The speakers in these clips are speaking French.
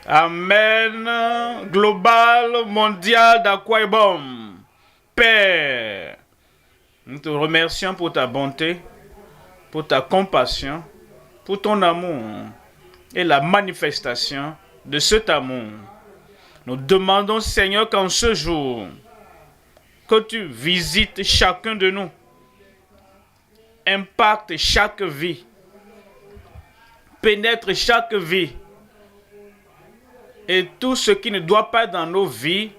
Amen. Global, mondial d'Akwa-Ibom. Père, nous te remercions pour ta bonté, pour ta compassion, pour ton amour et la manifestation de cet amour. Nous demandons, Seigneur, qu'en ce jour, que tu visites chacun de nous, impacte chaque vie, pénètre chaque vie, et tout ce qui ne doit pas être dans nos vies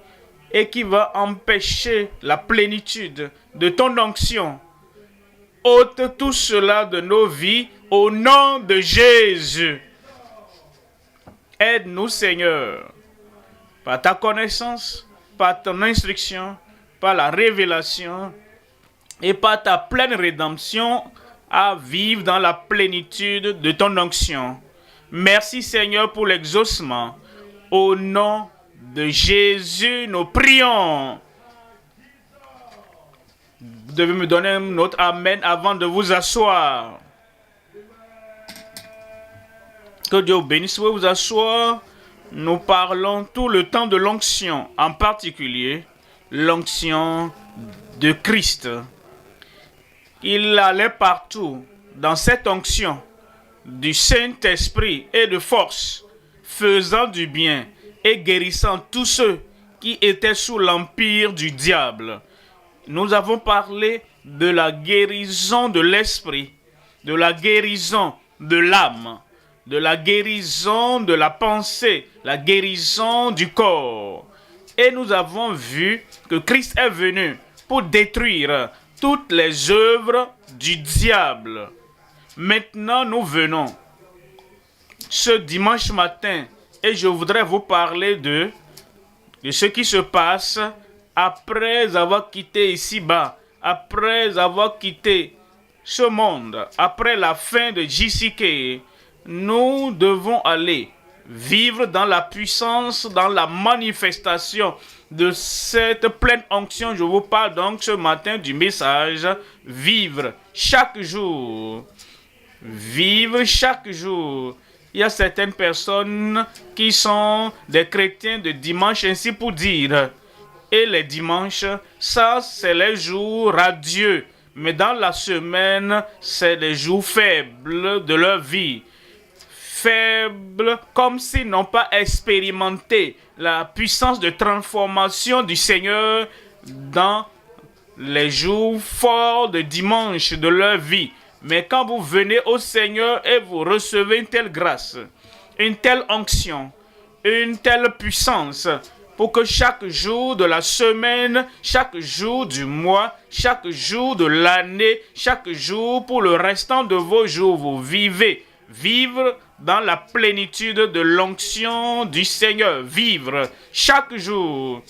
et qui va empêcher la plénitude de ton onction. Ôte tout cela de nos vies au nom de Jésus. Aide-nous, Seigneur, par ta connaissance, par ton instruction, par la révélation et par ta pleine rédemption à vivre dans la plénitude de ton onction. Merci, Seigneur, pour l'exaucement. Au nom de Jésus, nous prions. Vous devez me donner notre Amen avant de vous asseoir. Que Dieu vous bénisse. Vous vous asseoir. Nous parlons tout le temps de l'onction, en particulier l'onction de Christ. Il allait partout dans cette onction du Saint-Esprit et de force, faisant du bien et guérissant tous ceux qui étaient sous l'empire du diable. Nous avons parlé de la guérison de l'esprit, de la guérison de l'âme, de la guérison de la pensée, la guérison du corps. Et nous avons vu que Christ est venu pour détruire toutes les œuvres du diable. Maintenant, nous venons ce dimanche matin et je voudrais vous parler de ce qui se passe après avoir quitté ici-bas, après avoir quitté ce monde, après la fin de JCK. Nous devons aller vivre dans la puissance, dans la manifestation de cette pleine onction. Je vous parle donc ce matin du message « Vivre chaque jour ». Vivre chaque jour. Il y a certaines personnes qui sont des chrétiens de dimanche, ainsi pour dire. Et les dimanches, ça c'est les jours radieux. Mais dans la semaine, c'est les jours faibles de leur vie. Faibles, comme s'ils n'ont pas expérimenté la puissance de transformation du Seigneur dans les jours forts de dimanche de leur vie. Mais quand vous venez au Seigneur et vous recevez une telle grâce, une telle onction, une telle puissance, pour que chaque jour de la semaine, chaque jour du mois, chaque jour de l'année, chaque jour pour le restant de vos jours, vous vivre dans la plénitude de l'onction du Seigneur, vivre chaque jour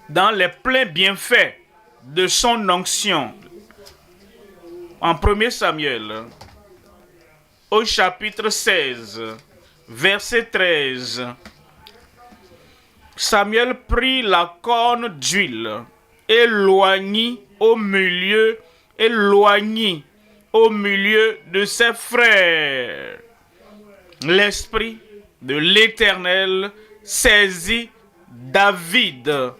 dans les pleins bienfaits de son onction. En 1 Samuel, au chapitre 16, verset 13, Samuel prit la corne d'huile, éloigné au milieu de ses frères. L'Esprit de l'Éternel saisit David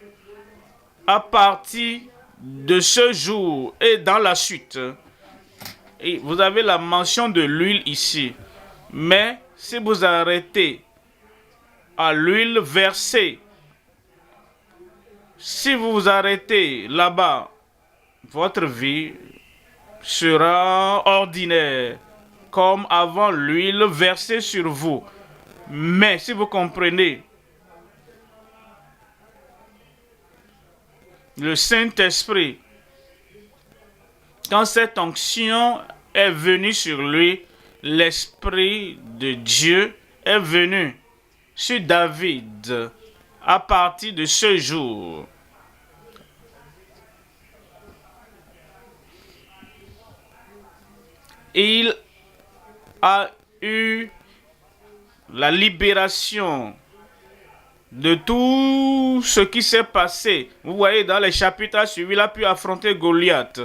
à partir de ce jour et dans la suite. Et vous avez la mention de l'huile ici. Mais si vous arrêtez à l'huile versée, si vous vous arrêtez là-bas, votre vie sera ordinaire, comme avant l'huile versée sur vous. Mais si vous comprenez, le Saint-Esprit, quand cette onction est venue sur lui, l'Esprit de Dieu est venu sur David à partir de ce jour. Il a eu la libération de tout ce qui s'est passé. Vous voyez, dans les chapitres à suivre, il a pu affronter Goliath.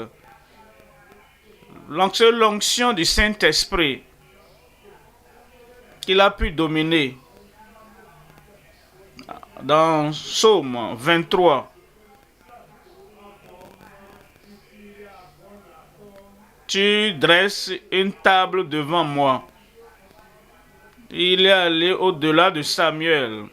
L'onction du Saint-Esprit qu'il a pu dominer dans Psaume 23. Tu dresses une table devant moi. Il est allé au-delà de Samuel.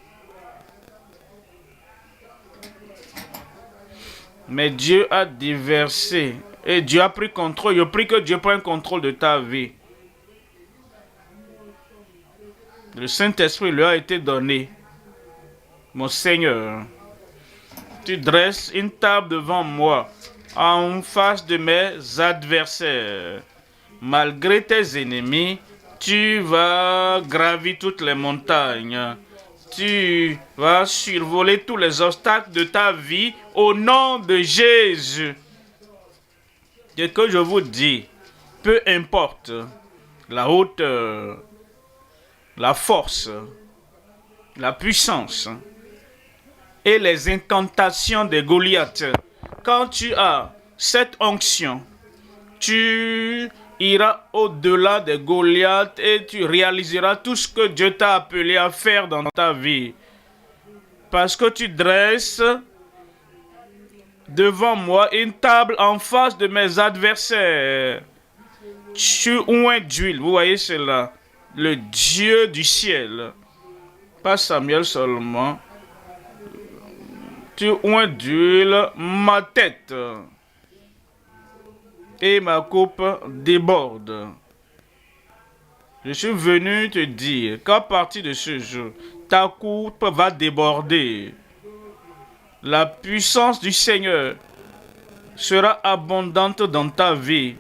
Mais Dieu a déversé et Dieu a pris contrôle. Je prie que Dieu prenne contrôle de ta vie. Le Saint-Esprit lui a été donné. Mon Seigneur, tu dresses une table devant moi, en face de mes adversaires. Malgré tes ennemis, tu vas gravir toutes les montagnes. Tu vas survoler tous les obstacles de ta vie au nom de Jésus. Ce que je vous dis, peu importe la hauteur, la force, la puissance et les incantations de Goliath, quand tu as cette onction, tu iras au-delà de Goliath et tu réaliseras tout ce que Dieu t'a appelé à faire dans ta vie. Parce que tu dresses devant moi une table en face de mes adversaires. Tu oins d'huile, vous voyez cela, le Dieu du ciel, pas Samuel seulement. Tu oins d'huile ma tête et ma coupe déborde. Je suis venu te dire qu'à partir de ce jour, ta coupe va déborder. La puissance du Seigneur sera abondante dans ta vie.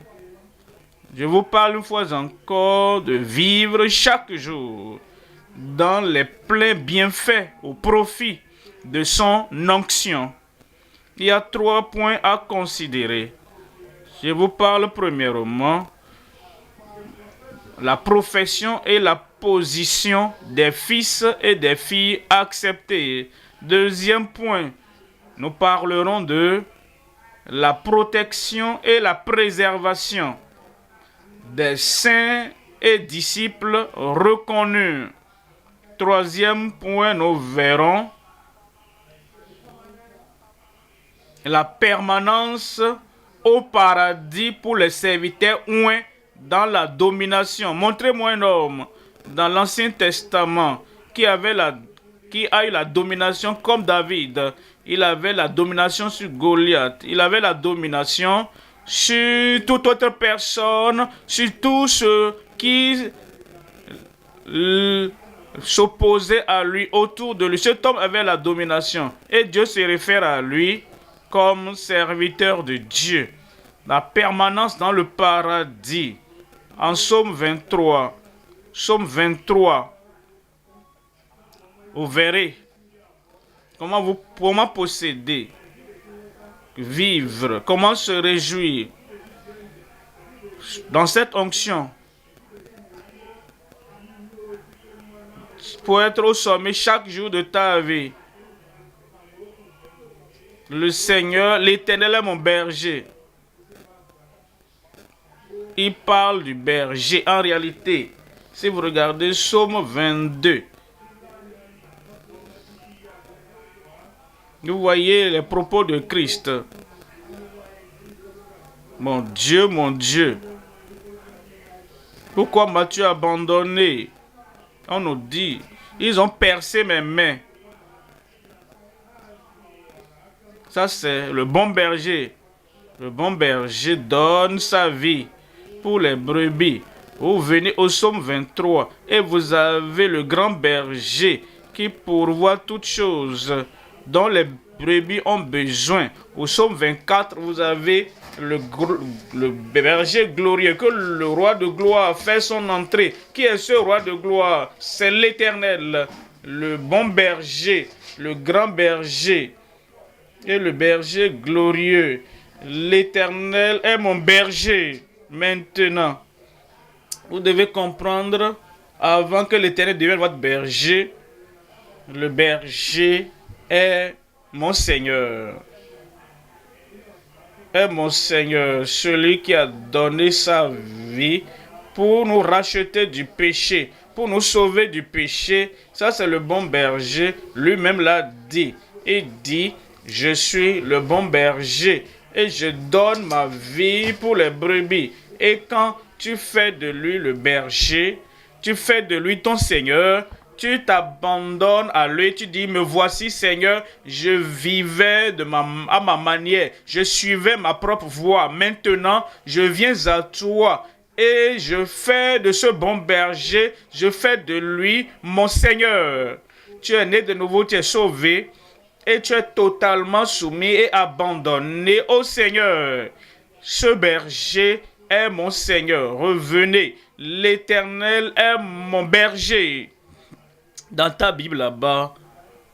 Je vous parle une fois encore de vivre chaque jour dans les pleins bienfaits au profit de son onction. Il y a 3 points à considérer. Je vous parle premièrement la profession et la position des fils et des filles acceptés. Deuxième point, nous parlerons de la protection et la préservation des saints et disciples reconnus. Troisième point, nous verrons la permanence au paradis pour les serviteurs oints dans la domination. Montrez-moi un homme dans l'Ancien Testament qui a eu la domination comme David. Il avait la domination sur Goliath. Il avait la domination sur toute autre personne, sur tous ceux qui s'opposaient à lui, autour de lui. Cet homme avait la domination. Et Dieu se réfère à lui comme serviteur de Dieu. La permanence dans le paradis. En Psaume 23, vous verrez comment posséder, vivre, comment se réjouir dans cette onction pour être au sommet chaque jour de ta vie. Le Seigneur, l'Éternel est mon berger. Il parle du berger. En réalité, si vous regardez Psaume 22, vous voyez les propos de Christ. Mon Dieu, pourquoi m'as-tu abandonné? On nous dit, ils ont percé mes mains. Ça, c'est le bon berger. Le bon berger donne sa vie pour les brebis. Vous venez au Psaume 23 et vous avez le grand berger qui pourvoit toutes choses dont les brebis ont besoin. Au Psaume 24, vous avez le berger glorieux, que le roi de gloire fait son entrée. Qui est ce roi de gloire? C'est l'Éternel, le bon berger, le grand berger et le berger glorieux. L'Éternel est mon berger. Maintenant, vous devez comprendre, avant que l'Éternel devienne votre berger, le berger est mon Seigneur. Est mon Seigneur, celui qui a donné sa vie pour nous racheter du péché, pour nous sauver du péché. Ça, c'est le bon berger. Lui-même l'a dit. Il dit, je suis le bon berger et je donne ma vie pour les brebis. Et quand tu fais de lui le berger, tu fais de lui ton Seigneur, tu t'abandonnes à lui, tu dis, me voici Seigneur, je vivais à ma manière, je suivais ma propre voie. Maintenant, je viens à toi et je fais de ce bon berger, je fais de lui mon Seigneur. Tu es né de nouveau, tu es sauvé et tu es totalement soumis et abandonné au Seigneur. Ce berger est mon Seigneur. Revenez, l'Éternel est mon berger. Dans ta Bible là-bas,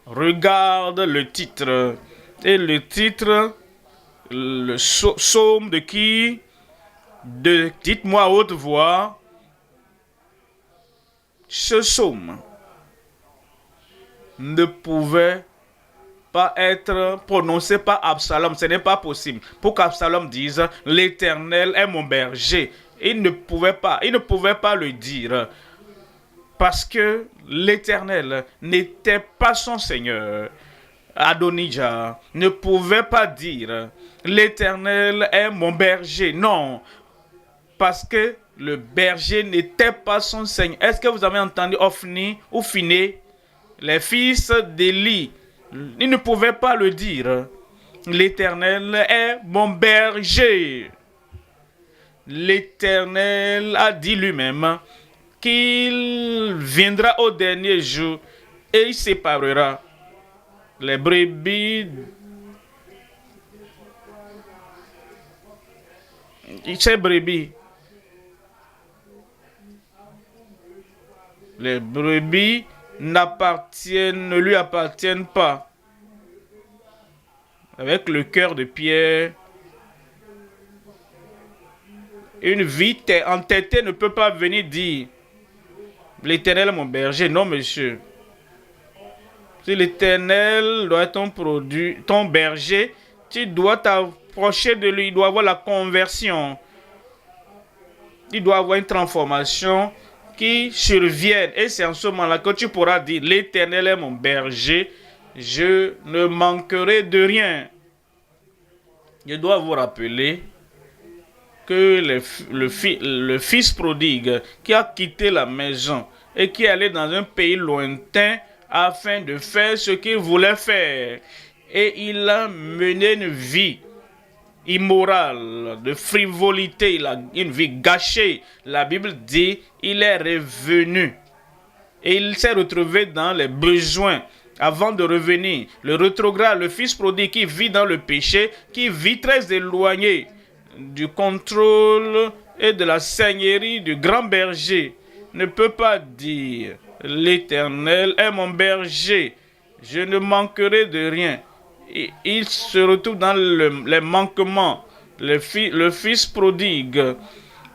regarde le titre. Et le titre, le psaume de qui? Dites-moi à haute voix, ce psaume ne pouvait pas être prononcé par Absalom. Ce n'est pas possible. Pour qu'Absalom dise, l'Éternel est mon berger. Il ne pouvait pas le dire. Parce que l'Éternel n'était pas son Seigneur. Adonijah ne pouvait pas dire l'Éternel est mon berger. Non, parce que le berger n'était pas son Seigneur. Est-ce que vous avez entendu Ophni ou Phiné, les fils d'Élie? Ils ne pouvaient pas le dire. L'Éternel est mon berger. L'Éternel a dit lui-même qu'il viendra au dernier jour et il séparera les brebis. Ces brebis. Les brebis ne lui appartiennent pas. Avec le cœur de Pierre, une vie entêtée ne peut pas venir dire l'Éternel est mon berger. Non, monsieur. Si l'Éternel doit être ton berger, tu dois t'approcher de lui. Il doit avoir la conversion. Il doit avoir une transformation qui survienne. Et c'est en ce moment-là que tu pourras dire l'Éternel est mon berger. Je ne manquerai de rien. Je dois vous rappeler que le fils prodigue qui a quitté la maison et qui allait dans un pays lointain afin de faire ce qu'il voulait faire. Et il a mené une vie immorale, de frivolité, il a une vie gâchée. La Bible dit, il est revenu. Et il s'est retrouvé dans les besoins avant de revenir. Le rétrograde, le fils prodigue qui vit dans le péché, qui vit très éloigné du contrôle et de la seigneurie du grand berger, ne peut pas dire l'Éternel est mon berger, je ne manquerai de rien. Et il se retrouve dans les manquements, le fils prodigue.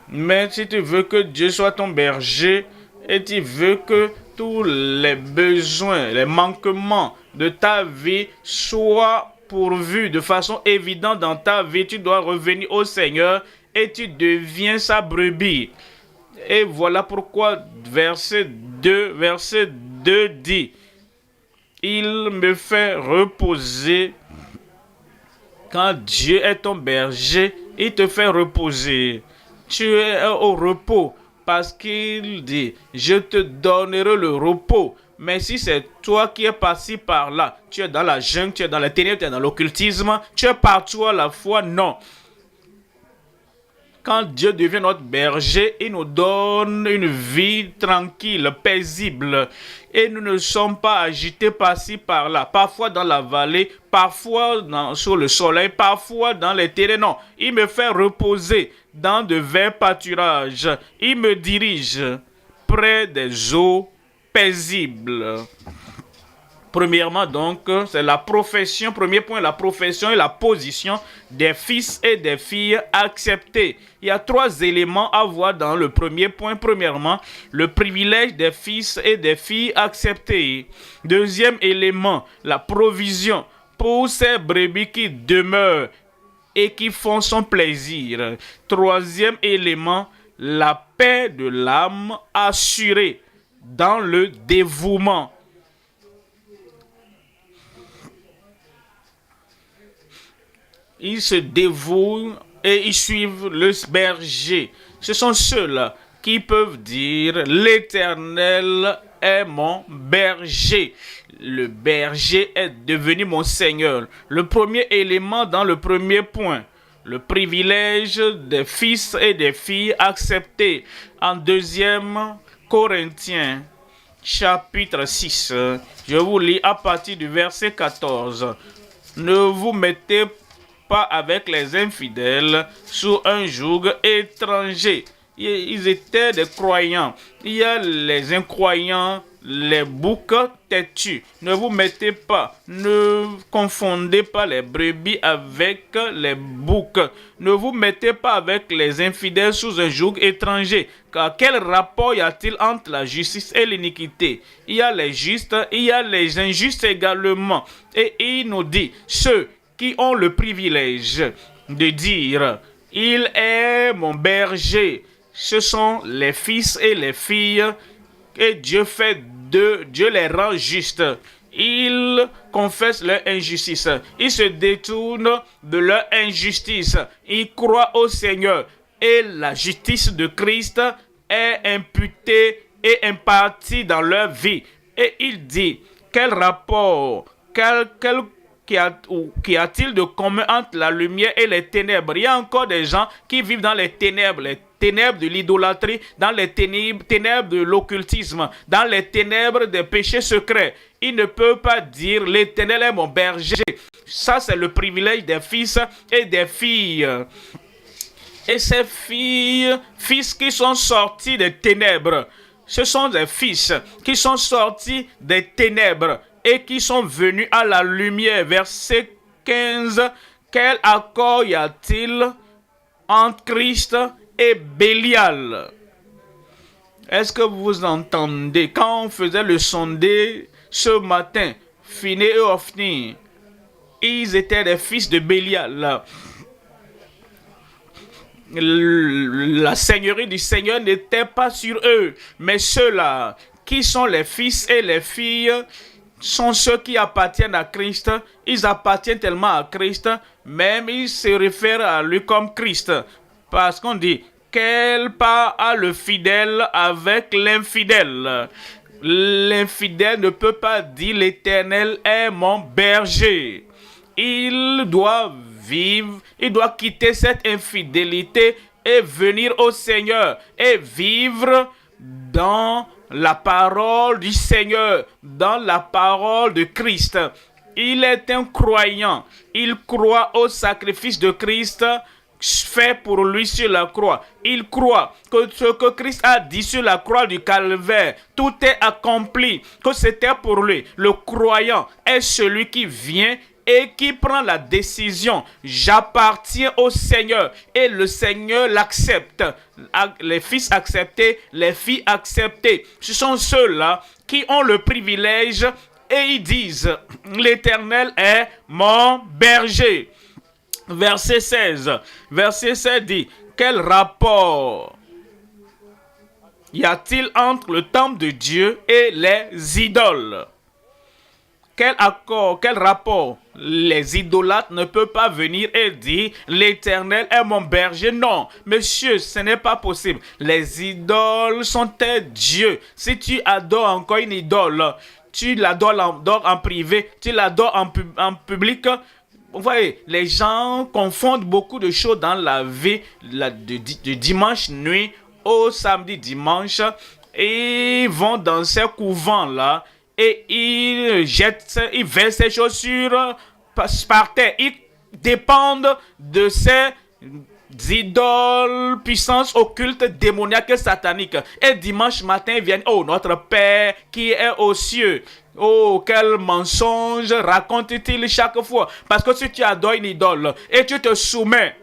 Mais si tu veux que Dieu soit ton berger et tu veux que tous les besoins, les manquements de ta vie soient pourvus de façon évidente dans ta vie, tu dois revenir au Seigneur et tu deviens sa brebis. Et voilà pourquoi verset 2 dit, il me fait reposer. Quand Dieu est ton berger, il te fait reposer. Tu es au repos parce qu'il dit, je te donnerai le repos. Mais si c'est toi qui es passé par là, tu es dans la jungle, tu es dans les ténèbres, tu es dans l'occultisme, tu es partout à la fois, non. Quand Dieu devient notre berger, il nous donne une vie tranquille, paisible. Et nous ne sommes pas agités par-ci, par-là. Parfois dans la vallée, parfois sur le soleil, parfois dans les terrains. Non, il me fait reposer dans de verts pâturages. Il me dirige près des eaux paisibles. Premièrement, donc, c'est la profession. Premier point, la profession et la position des fils et des filles acceptés. Il y a 3 éléments à voir dans le premier point. Premièrement, le privilège des fils et des filles acceptés. Deuxième élément, la provision pour ces brebis qui demeurent et qui font son plaisir. Troisième élément, la paix de l'âme assurée dans le dévouement. Ils se dévouent et ils suivent le berger. Ce sont ceux-là qui peuvent dire l'Éternel est mon berger. Le berger est devenu mon Seigneur. Le premier élément dans le premier point, le privilège des fils et des filles acceptés. En 2 Corinthiens, chapitre 6, je vous lis à partir du verset 14. Ne vous mettez pas avec les infidèles sous un joug étranger. Ils étaient des croyants. Il y a les incroyants, les boucs têtus. Ne vous mettez pas, ne confondez pas les brebis avec les boucs. Ne vous mettez pas avec les infidèles sous un joug étranger. Car quel rapport y a-t-il entre la justice et l'iniquité? Il y a les justes, il y a les injustes également. Et il nous dit, ceux qui ont le privilège de dire « Il est mon berger », ce sont les fils et les filles et Dieu les rend justes. Ils confessent leur injustice. Ils se détournent de leur injustice. Ils croient au Seigneur. Et la justice de Christ est imputée et impartie dans leur vie. Et il dit, quel rapport, qu'y a-t-il de commun entre la lumière et les ténèbres? Il y a encore des gens qui vivent dans les ténèbres de l'idolâtrie, dans les ténèbres de l'occultisme, dans les ténèbres des péchés secrets. Ils ne peuvent pas dire l'Éternel est mon berger. Ça, c'est le privilège des fils et des filles. Et ces fils qui sont sortis des ténèbres, ce sont des fils qui sont sortis des ténèbres et qui sont venus à la lumière. Verset 15. Quel accord y a-t-il entre Christ et Bélial? Est-ce que vous entendez? Quand on faisait le sondé ce matin, Phiné et Ophni, ils étaient des fils de Bélial. La seigneurie du Seigneur n'était pas sur eux, mais ceux-là qui sont les fils et les filles sont ceux qui appartiennent à Christ. Ils appartiennent tellement à Christ, même ils se réfèrent à lui comme Christ. Parce qu'on dit, quelle part a le fidèle avec l'infidèle? L'infidèle ne peut pas dire l'Éternel est mon berger. Il doit vivre, il doit quitter cette infidélité et venir au Seigneur et vivre dans la parole du Seigneur, dans la parole de Christ. Il est un croyant. Il croit au sacrifice de Christ fait pour lui sur la croix. Il croit que ce que Christ a dit sur la croix du Calvaire, tout est accompli, que c'était pour lui. Le croyant est celui qui vient et qui prend la décision. J'appartiens au Seigneur et le Seigneur l'accepte. Les fils acceptés, les filles acceptées. Ce sont ceux-là qui ont le privilège et ils disent, l'Éternel est mon berger. Verset 16. Verset 16 dit, quel rapport y a-t-il entre le temple de Dieu et les idoles? Quel accord, quel rapport? Les idolâtres ne peuvent pas venir et dire l'Éternel est mon berger. Non, monsieur, ce n'est pas possible. Les idoles sont tes dieux. Si tu adores encore une idole, tu l'adores en privé, tu l'adores en public. Vous voyez, les gens confondent beaucoup de choses dans la vie de dimanche nuit au samedi dimanche et vont dans ces couvents-là. Et ils versent ces chaussures par terre. Ils dépendent de ces idoles, puissances occultes, démoniaques et sataniques. Et dimanche matin, ils viennent, oh, notre Père qui est aux cieux. Oh, quel mensonge raconte-t-il chaque fois? Parce que si tu adores une idole et tu te soumets,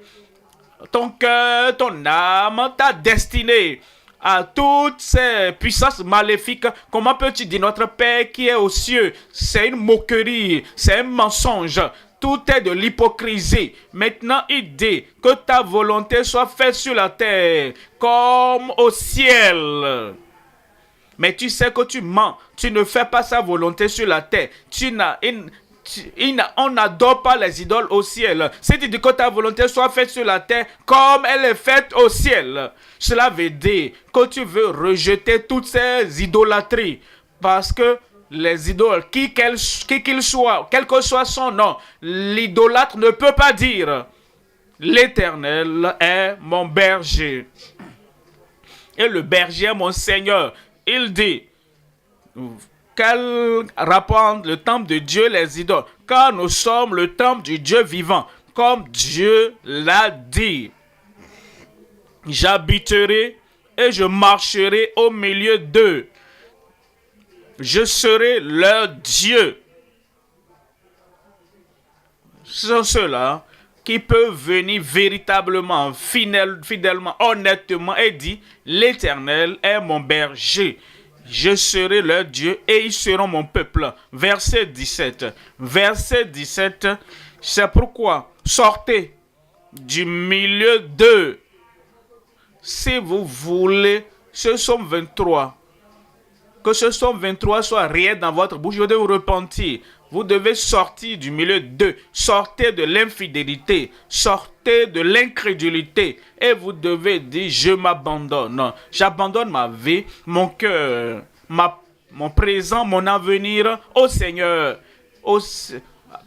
ton cœur, ton âme, ta destinée, à toutes ces puissances maléfiques, comment peux-tu dire notre Père qui est aux cieux? C'est une moquerie, c'est un mensonge. tout est de l'hypocrisie. Maintenant, il dit que ta volonté soit faite sur la terre comme au ciel. Mais tu sais que tu mens. Tu ne fais pas sa volonté sur la terre. On n'adore pas les idoles au ciel. Si tu dis que ta volonté soit faite sur la terre comme elle est faite au ciel, cela veut dire que tu veux rejeter toutes ces idolâtries. Parce que les idoles, qui qu'il soit, quel que soit son nom, l'idolâtre ne peut pas dire l'Éternel est mon berger. Et le berger est mon Seigneur. Il dit, quel rapport le temple de Dieu les idoles? Car nous sommes le temple du Dieu vivant, comme Dieu l'a dit. J'habiterai et je marcherai au milieu d'eux. Je serai leur Dieu. Ce sont ceux-là qui peuvent venir véritablement, fidèlement, honnêtement et dire, l'Éternel est mon berger. Je serai leur Dieu et ils seront mon peuple. Verset 17. Verset 17, c'est pourquoi sortez du milieu d'eux. Si vous voulez, ce Psaume 23, que ce Psaume 23 soit réel dans votre bouche, vous devez vous repentir. Vous devez sortir du milieu d'eux. Sortez de l'infidélité. Sortez de l'incrédulité. Et vous devez dire, je m'abandonne. J'abandonne ma vie, mon cœur, mon présent, mon avenir au Seigneur.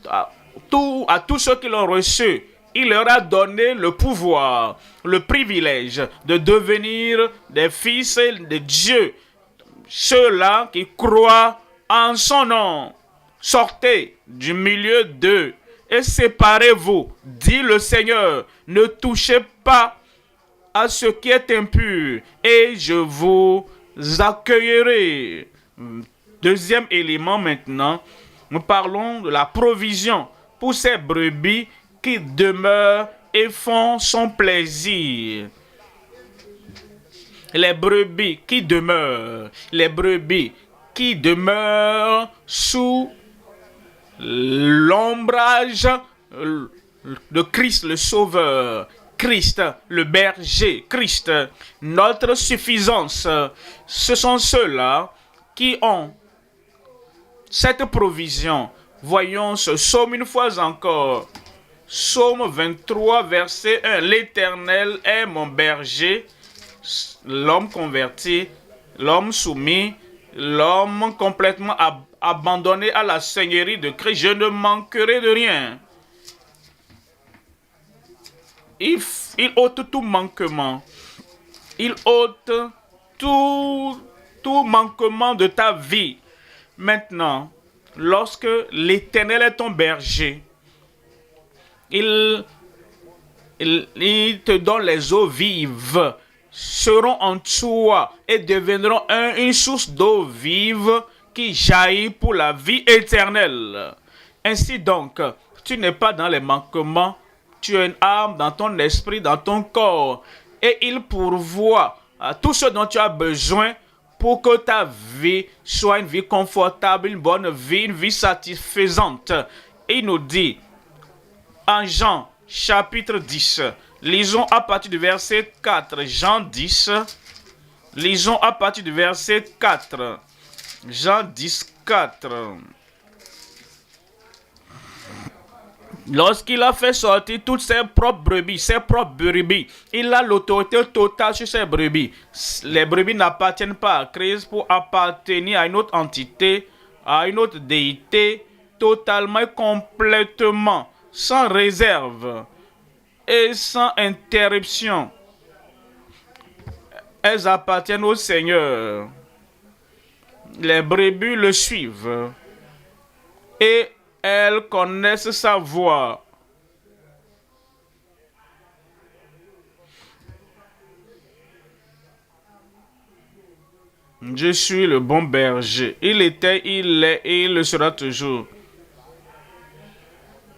À tous ceux qui l'ont reçu, il leur a donné le pouvoir, le privilège de devenir des fils de Dieu. Ceux-là qui croient en son nom. Sortez du milieu d'eux et séparez-vous, dit le Seigneur. Ne touchez pas à ce qui est impur et je vous accueillerai. Deuxième élément maintenant, nous parlons de la provision pour ces brebis qui demeurent et font son plaisir. Les brebis qui demeurent sous l'ombrage de Christ le Sauveur, Christ le berger, Christ notre suffisance. Ce sont ceux-là qui ont cette provision. Voyons ce psaume une fois encore. Psaume 23, verset 1. L'Éternel est mon berger. L'homme converti, l'homme soumis, l'homme complètement abandonné à la seigneurie de Christ, je ne manquerai de rien. Il ôte tout manquement. Il ôte tout manquement de ta vie. Maintenant, lorsque l'Éternel est ton berger, il te donne les eaux vives, seront en toi et deviendront une source d'eau vive qui jaillit pour la vie éternelle. Ainsi donc, tu n'es pas dans les manquements, tu as une âme dans ton esprit, dans ton corps, et il pourvoit à tout ce dont tu as besoin pour que ta vie soit une vie confortable, une bonne vie, une vie satisfaisante. Et il nous dit, en Jean, chapitre 10, lisons à partir du verset 4. Jean 10, lisons à partir du verset 4. Jean 10, 4. Lorsqu'il a fait sortir toutes ses propres brebis, il a l'autorité totale sur ses brebis. Les brebis n'appartiennent pas à Christ pour appartenir à une autre entité, à une autre déité, totalement et complètement, sans réserve et sans interruption. Elles appartiennent au Seigneur. Les brebis le suivent et elles connaissent sa voix. Je suis le bon berger. Il était, il est et il le sera toujours.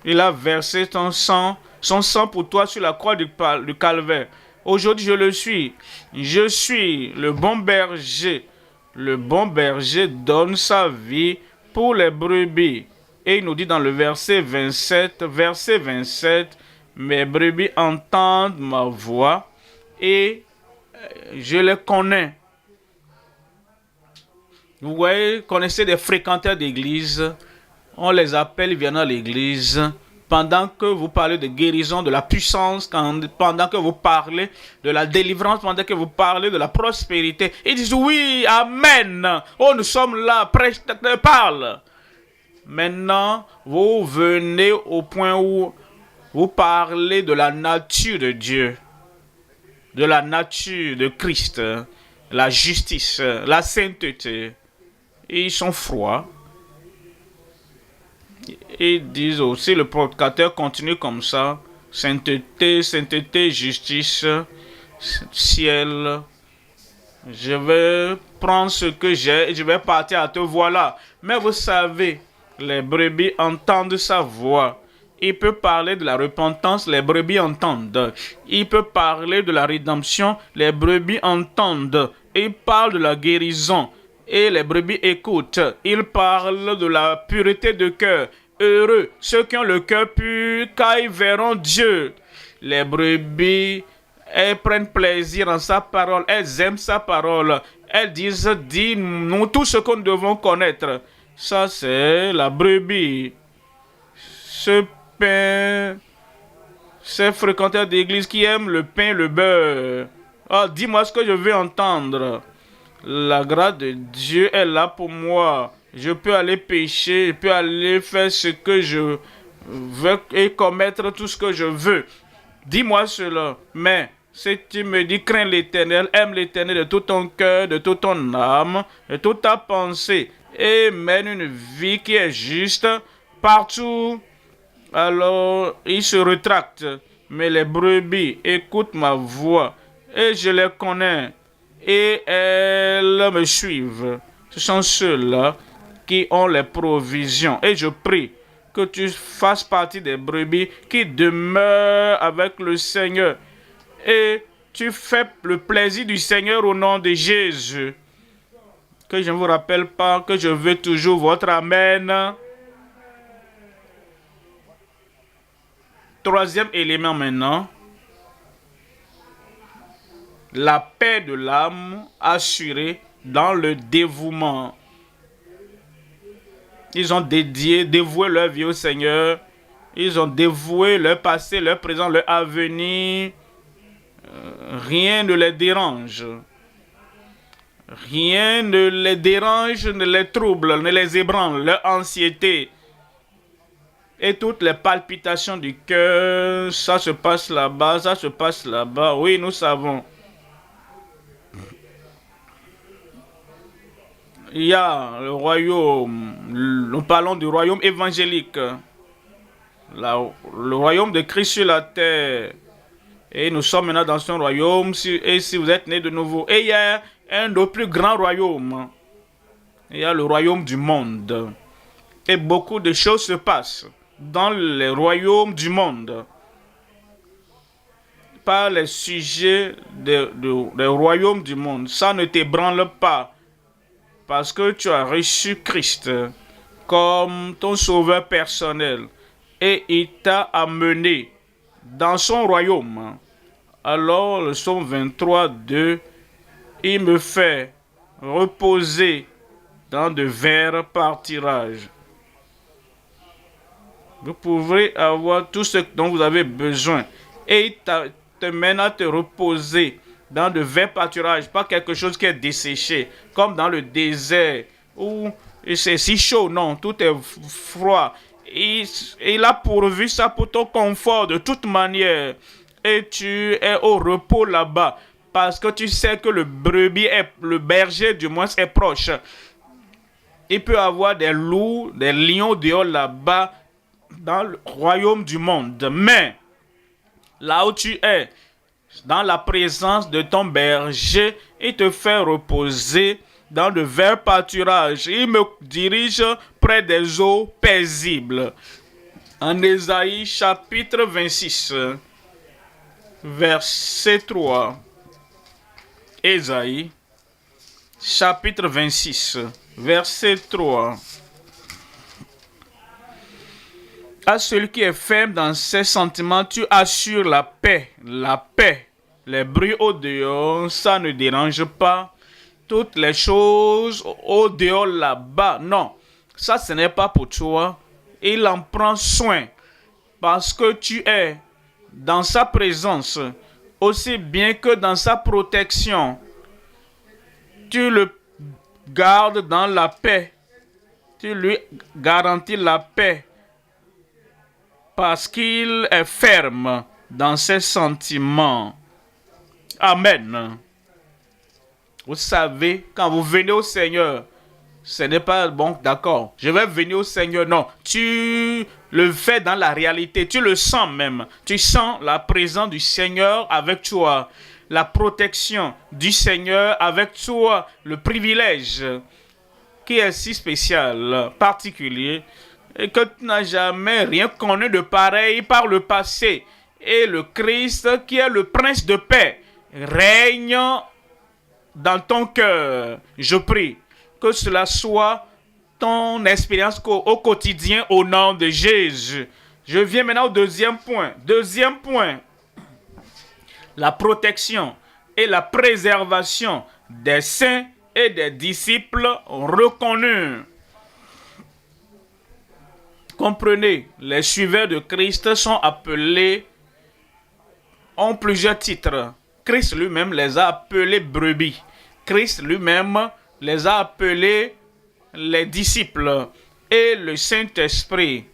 Il a versé son sang pour toi sur la croix du calvaire. Aujourd'hui, je le suis. Je suis le bon berger. Le bon berger donne sa vie pour les brebis. Et il nous dit dans le verset 27, mes brebis entendent ma voix et je les connais. Vous voyez, connaissez des fréquenteurs d'église, on les appelle, ils viennent à l'église. Pendant que vous parlez de guérison, de la puissance, pendant que vous parlez de la délivrance, pendant que vous parlez de la prospérité, ils disent oui, amen. Oh, nous sommes là, prêche, parle. Maintenant, vous venez au point où vous parlez de la nature de Dieu, de la nature de Christ, la justice, la sainteté. Et ils sont froids. Ils disent aussi, le prédicateur continue comme ça, sainteté, sainteté, justice, ciel. Je vais prendre ce que j'ai et je vais partir à te voilà. Mais vous savez, les brebis entendent sa voix. Il peut parler de la repentance, les brebis entendent. Il peut parler de la rédemption, les brebis entendent. Il parle de la guérison et les brebis écoutent. Il parle de la pureté de cœur. Heureux ceux qui ont le cœur pur, car ils verront Dieu. Les brebis, elles prennent plaisir en sa parole, elles aiment sa parole. Elles disent, dis-nous tout ce que nous devons connaître. Ça, c'est la brebis. Ce pain, ces fréquenteurs d'église qui aiment le pain, le beurre. Ah, dis-moi ce que je veux entendre. La grâce de Dieu est là pour moi. Je peux aller pécher, je peux aller faire ce que je veux et commettre tout ce que je veux. Dis-moi cela. Mais si tu me dis crains l'Éternel, aime l'Éternel de tout ton cœur, de toute ton âme, de toute ta pensée, et mène une vie qui est juste partout, alors il se rétracte. Mais les brebis écoutent ma voix et je les connais et elles me suivent. Ce sont ceux-là qui ont les provisions. Et je prie que tu fasses partie des brebis qui demeurent avec le Seigneur. Et tu fais le plaisir du Seigneur au nom de Jésus. Que je ne vous rappelle pas que je veux toujours votre Amen. Troisième élément maintenant. La paix de l'âme assurée dans le dévouement. Ils ont dévoué leur vie au Seigneur. Ils ont dévoué leur passé, leur présent, leur avenir. Rien ne les dérange. Rien ne les dérange, ne les trouble, ne les ébranle. Leur anxiété et toutes les palpitations du cœur, ça se passe là-bas, ça se passe là-bas. Oui, nous savons. Il y a le royaume, nous parlons du royaume évangélique, le royaume de Christ sur la terre. Et nous sommes maintenant dans son royaume, et si vous êtes né de nouveau. Et il y a un autre plus grand royaume. Il y a le royaume du monde. Et beaucoup de choses se passent dans les royaumes du monde. Par les sujets des royaumes du monde. Ça ne t'ébranle pas. Parce que tu as reçu Christ comme ton sauveur personnel et il t'a amené dans son royaume. Alors, le psaume 23, 2, il me fait reposer dans de verts pâturages. Vous pouvez avoir tout ce dont vous avez besoin et il te mène à te reposer dans de verts pâturages, pas quelque chose qui est desséché, comme dans le désert, où c'est si chaud, non, tout est froid. Il a pourvu ça pour ton confort de toute manière. Et tu es au repos là-bas, parce que tu sais que le berger du moins est proche. Il peut y avoir des loups, des lions dehors là-bas, dans le royaume du monde. Mais, là où tu es, dans la présence de ton berger, il te fait reposer dans de verts pâturages. Il me dirige près des eaux paisibles. En Ésaïe chapitre 26, verset 3. Ésaïe chapitre 26, verset 3. À celui qui est ferme dans ses sentiments, tu assures la paix. La paix. Les bruits au dehors, ça ne dérange pas. Toutes les choses au dehors là-bas, non. Ça, ce n'est pas pour toi. Il en prend soin. Parce que tu es dans sa présence, aussi bien que dans sa protection. Tu le gardes dans la paix. Tu lui garantis la paix. Parce qu'il est ferme dans ses sentiments. Amen. Vous savez, quand vous venez au Seigneur, ce n'est pas bon, d'accord, je vais venir au Seigneur. Non, tu le fais dans la réalité, tu le sens même. Tu sens la présence du Seigneur avec toi, la protection du Seigneur avec toi, le privilège qui est si spécial, particulier, et que tu n'as jamais rien connu de pareil par le passé. Et le Christ, qui est le Prince de paix, règne dans ton cœur. Je prie que cela soit ton expérience au quotidien au nom de Jésus. Je viens maintenant au deuxième point. Deuxième point, la protection et la préservation des saints et des disciples reconnus. Comprenez, les suiveurs de Christ sont appelés, ont plusieurs titres. Christ lui-même les a appelés brebis. Christ lui-même les a appelés les disciples. Et le Saint-Esprit,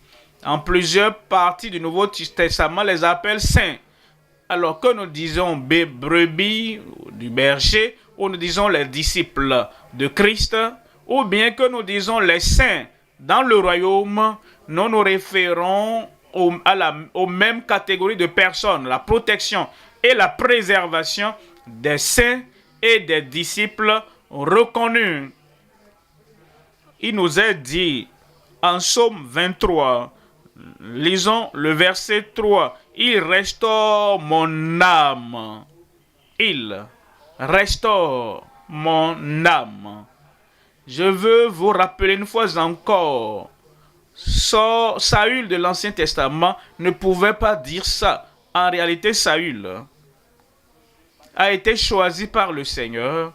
en plusieurs parties du Nouveau Testament, les appelle saints. Alors que nous disons brebis du berger, ou nous disons les disciples de Christ, ou bien que nous disons les saints dans le royaume, nous nous référons aux mêmes catégories de personnes, la protection et la préservation des saints et des disciples reconnus. Il nous est dit en Psaume 23, lisons le verset 3, « Il restaure mon âme. » Il restaure mon âme. Je veux vous rappeler une fois encore, Saül de l'Ancien Testament ne pouvait pas dire ça. En réalité, Saül a été choisi par le Seigneur,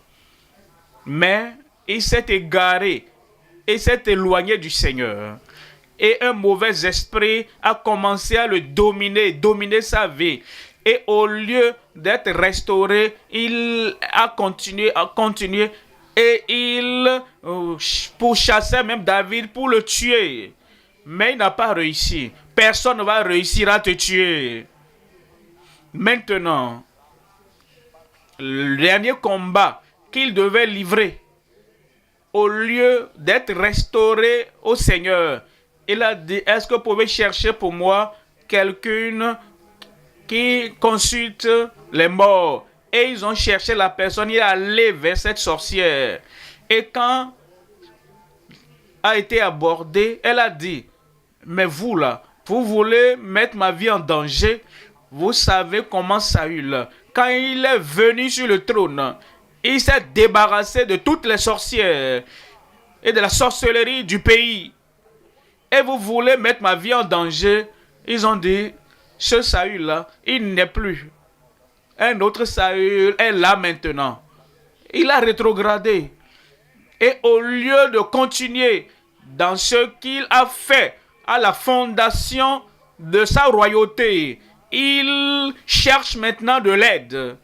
mais il s'est égaré et s'est éloigné du Seigneur. Et un mauvais esprit a commencé à le dominer sa vie. Et au lieu d'être restauré, il a continué et il pourchassait même David pour le tuer. Mais il n'a pas réussi. Personne ne va réussir à te tuer. Maintenant, le dernier combat qu'il devait livrer, au lieu d'être restauré au Seigneur, il a dit, est-ce que vous pouvez chercher pour moi quelqu'un qui consulte les morts? Et ils ont cherché la personne, il est allé vers cette sorcière. Et quand a été abordée, elle a dit, mais vous là, vous voulez mettre ma vie en danger? Vous savez comment Saül, quand il est venu sur le trône, il s'est débarrassé de toutes les sorcières et de la sorcellerie du pays. Et vous voulez mettre ma vie en danger? Ils ont dit, ce Saül-là, il n'est plus. Un autre Saül est là maintenant. Il a rétrogradé. Et au lieu de continuer dans ce qu'il a fait à la fondation de sa royauté, il cherche maintenant de l'aide.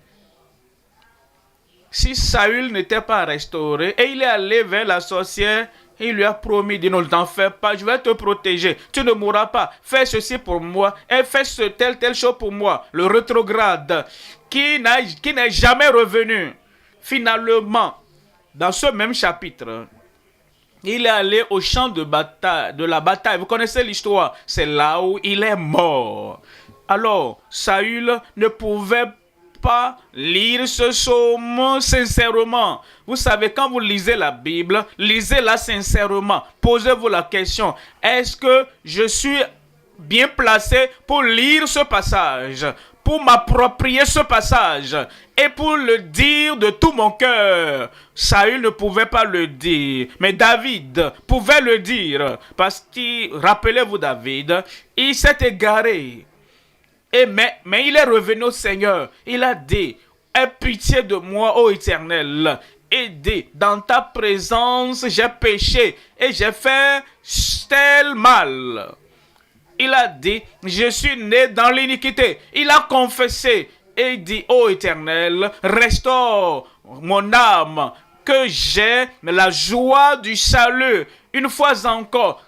Si Saül n'était pas restauré, et il est allé vers la sorcière, il lui a promis, dit, ne t'en fais pas, je vais te protéger, tu ne mourras pas, fais ceci pour moi, et fais telle chose pour moi. Le rétrograde, qui n'est jamais revenu. Finalement, dans ce même chapitre, il est allé au champ de la bataille. Vous connaissez l'histoire, c'est là où il est mort. Alors, Saül ne pouvait pas lire ce psaume sincèrement. Vous savez, quand vous lisez la Bible, lisez-la sincèrement. Posez-vous la question, est-ce que je suis bien placé pour lire ce passage, pour m'approprier ce passage et pour le dire de tout mon cœur. Saül ne pouvait pas le dire, mais David pouvait le dire. Parce que, rappelez-vous David, il s'est égaré. Mais il est revenu au Seigneur. Il a dit, aie pitié de moi, ô Éternel. Et dit, dans ta présence, j'ai péché et j'ai fait tel mal. Il a dit, je suis né dans l'iniquité. Il a confessé et dit, ô Éternel, restaure mon âme, que j'ai la joie du salut. Une fois encore,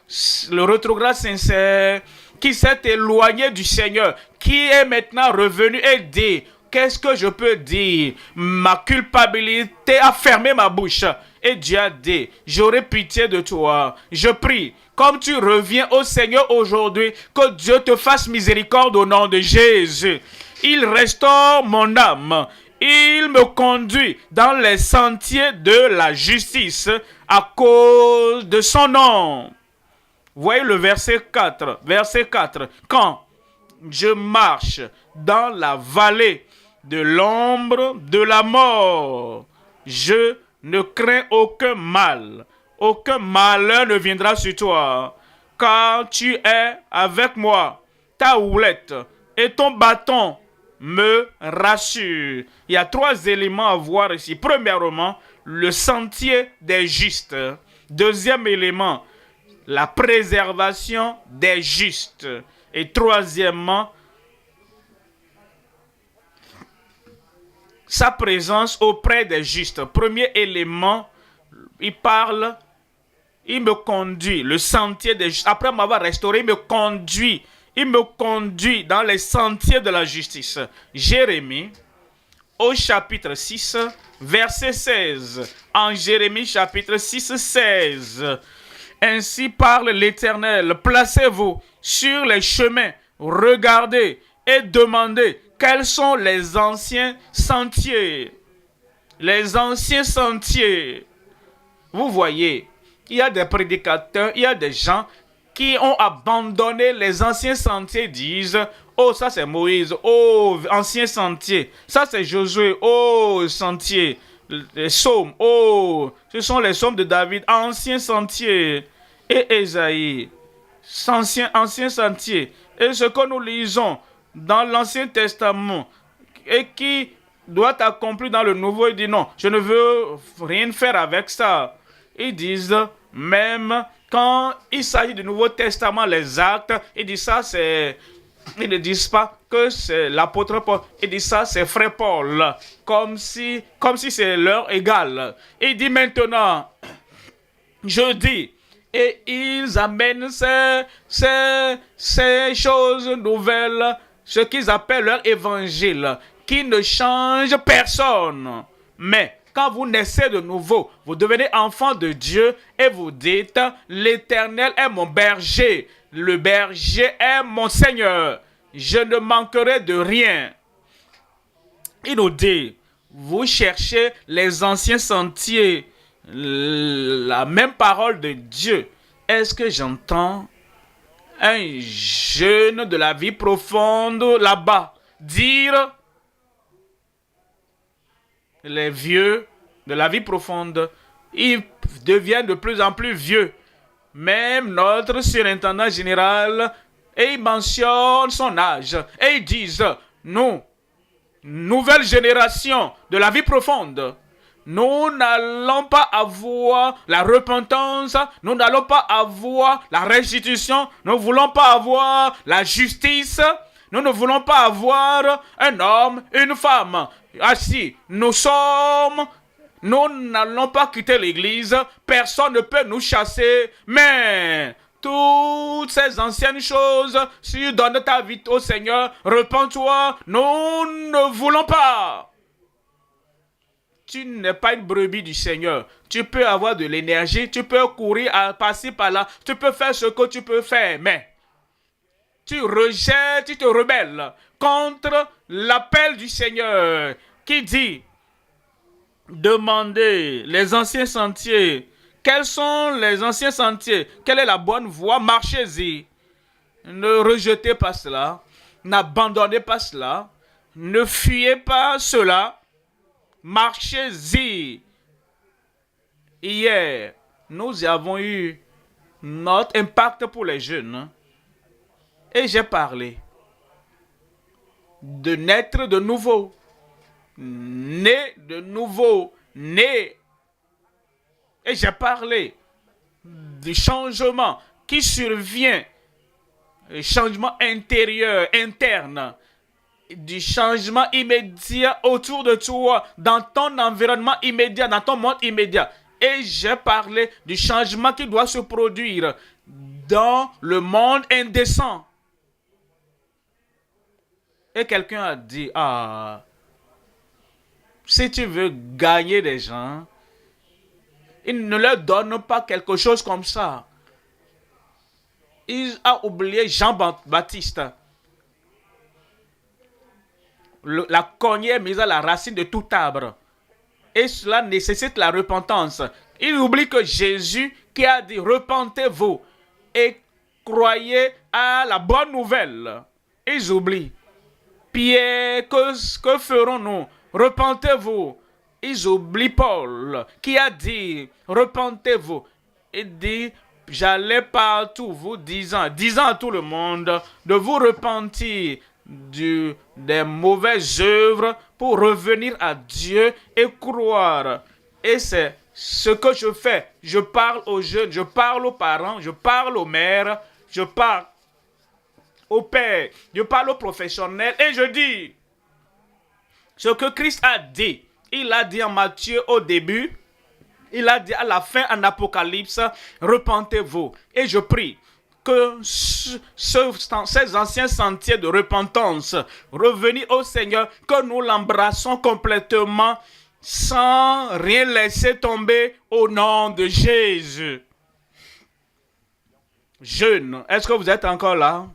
le rétrograde sincère qui s'est éloigné du Seigneur, qui est maintenant revenu et dit, qu'est-ce que je peux dire? Ma culpabilité a fermé ma bouche. Et Dieu a dit, j'aurai pitié de toi. Je prie, comme tu reviens au Seigneur aujourd'hui, que Dieu te fasse miséricorde au nom de Jésus. Il restaure mon âme. Il me conduit dans les sentiers de la justice à cause de son nom. Voyez le verset 4. Verset 4. Quand je marche dans la vallée de l'ombre de la mort, je ne crains aucun mal. Aucun malheur ne viendra sur toi, car tu es avec moi. Ta houlette et ton bâton me rassurent. Il y a 3 éléments à voir ici. Premièrement, le sentier des justes. Deuxième élément, la préservation des justes. Et troisièmement, sa présence auprès des justes. Premier élément, il me conduit, le sentier des justes. Après m'avoir restauré, il me conduit dans les sentiers de la justice. Jérémie, au chapitre 6, verset 16. En Jérémie, chapitre 6, 16. Ainsi parle l'Éternel, placez-vous sur les chemins, regardez et demandez quels sont les anciens sentiers. Les anciens sentiers. Vous voyez, il y a des prédicateurs, il y a des gens qui ont abandonné les anciens sentiers, disent, oh ça c'est Moïse, oh ancien sentier, ça c'est Josué, oh sentier. Les psaumes, oh, ce sont les psaumes de David, ancien sentier, et Ésaïe, ancien sentier. Et ce que nous lisons dans l'Ancien Testament, et qui doit accomplir dans le Nouveau, il dit non, je ne veux rien faire avec ça. Ils disent, même quand il s'agit du Nouveau Testament, les actes, ils disent ça, ils ne disent pas que c'est l'apôtre Paul. Ils disent ça, c'est frère Paul. Comme si c'est leur égal. Il dit maintenant, je dis, et ils amènent ces choses nouvelles, ce qu'ils appellent leur évangile, qui ne change personne. Mais quand vous naissez de nouveau, vous devenez enfant de Dieu et vous dites, l'Éternel est mon berger, le berger est mon Seigneur, je ne manquerai de rien. Il nous dit, vous cherchez les anciens sentiers, la même parole de Dieu. Est-ce que j'entends un jeune de la vie profonde là-bas dire, les vieux de la vie profonde, ils deviennent de plus en plus vieux. Même notre surintendant général, et il mentionne son âge. Et ils disent, nous, nouvelle génération de la vie profonde, nous n'allons pas avoir la repentance, nous n'allons pas avoir la restitution, nous ne voulons pas avoir la justice, nous ne voulons pas avoir un homme, une femme assis. Nous n'allons pas quitter l'église, personne ne peut nous chasser, mais toutes ces anciennes choses, si tu donnes ta vie au Seigneur, repens-toi, nous ne voulons pas. Tu n'es pas une brebis du Seigneur. Tu peux avoir de l'énergie, tu peux courir, passer par là, tu peux faire ce que tu peux faire, mais tu rejettes, tu te rebelles contre l'appel du Seigneur qui dit, demandez les anciens sentiers. Quels sont les anciens sentiers? Quelle est la bonne voie? Marchez-y. Ne rejetez pas cela. N'abandonnez pas cela. Ne fuyez pas cela. Marchez-y. Hier, nous avons eu notre impact pour les jeunes. Et j'ai parlé de naître de nouveau. Né de nouveau. Né. Et j'ai parlé du changement qui survient. Le changement intérieur, interne. Du changement immédiat autour de toi, dans ton environnement immédiat, dans ton monde immédiat. Et j'ai parlé du changement qui doit se produire dans le monde indécent. Et quelqu'un a dit, si tu veux gagner des gens, il ne leur donne pas quelque chose comme ça. Il a oublié Jean-Baptiste. La cognée est mise à la racine de tout arbre. Et cela nécessite la repentance. Il oublie que Jésus qui a dit repentez-vous et croyez à la bonne nouvelle. Ils oublient. Pierre, que ferons-nous? Repentez-vous. Ils oublient Paul qui a dit repentez-vous. Il dit j'allais partout vous disant à tout le monde de vous repentir des mauvaises œuvres pour revenir à Dieu et croire. Et c'est ce que je fais. Je parle aux jeunes, je parle aux parents, je parle aux mères, je parle aux pères, je parle aux professionnels et je dis ce que Christ a dit. Il a dit en Matthieu au début, il a dit à la fin en Apocalypse, repentez-vous. Et je prie que ces anciens sentiers de repentance, revenir au Seigneur, que nous l'embrassons complètement sans rien laisser tomber au nom de Jésus. Jeunes, est-ce que vous êtes encore là?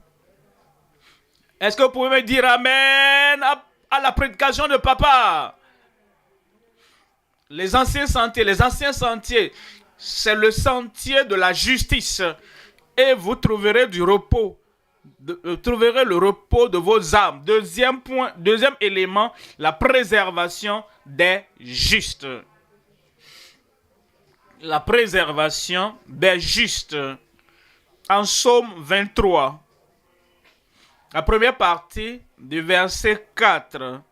Est-ce que vous pouvez me dire Amen à la prédication de papa? Les anciens sentiers, c'est le sentier de la justice. Et vous trouverez du repos. Trouverez le repos de vos âmes. Deuxième élément, la préservation des justes. La préservation des justes. En Psaume 23, la première partie du verset 4.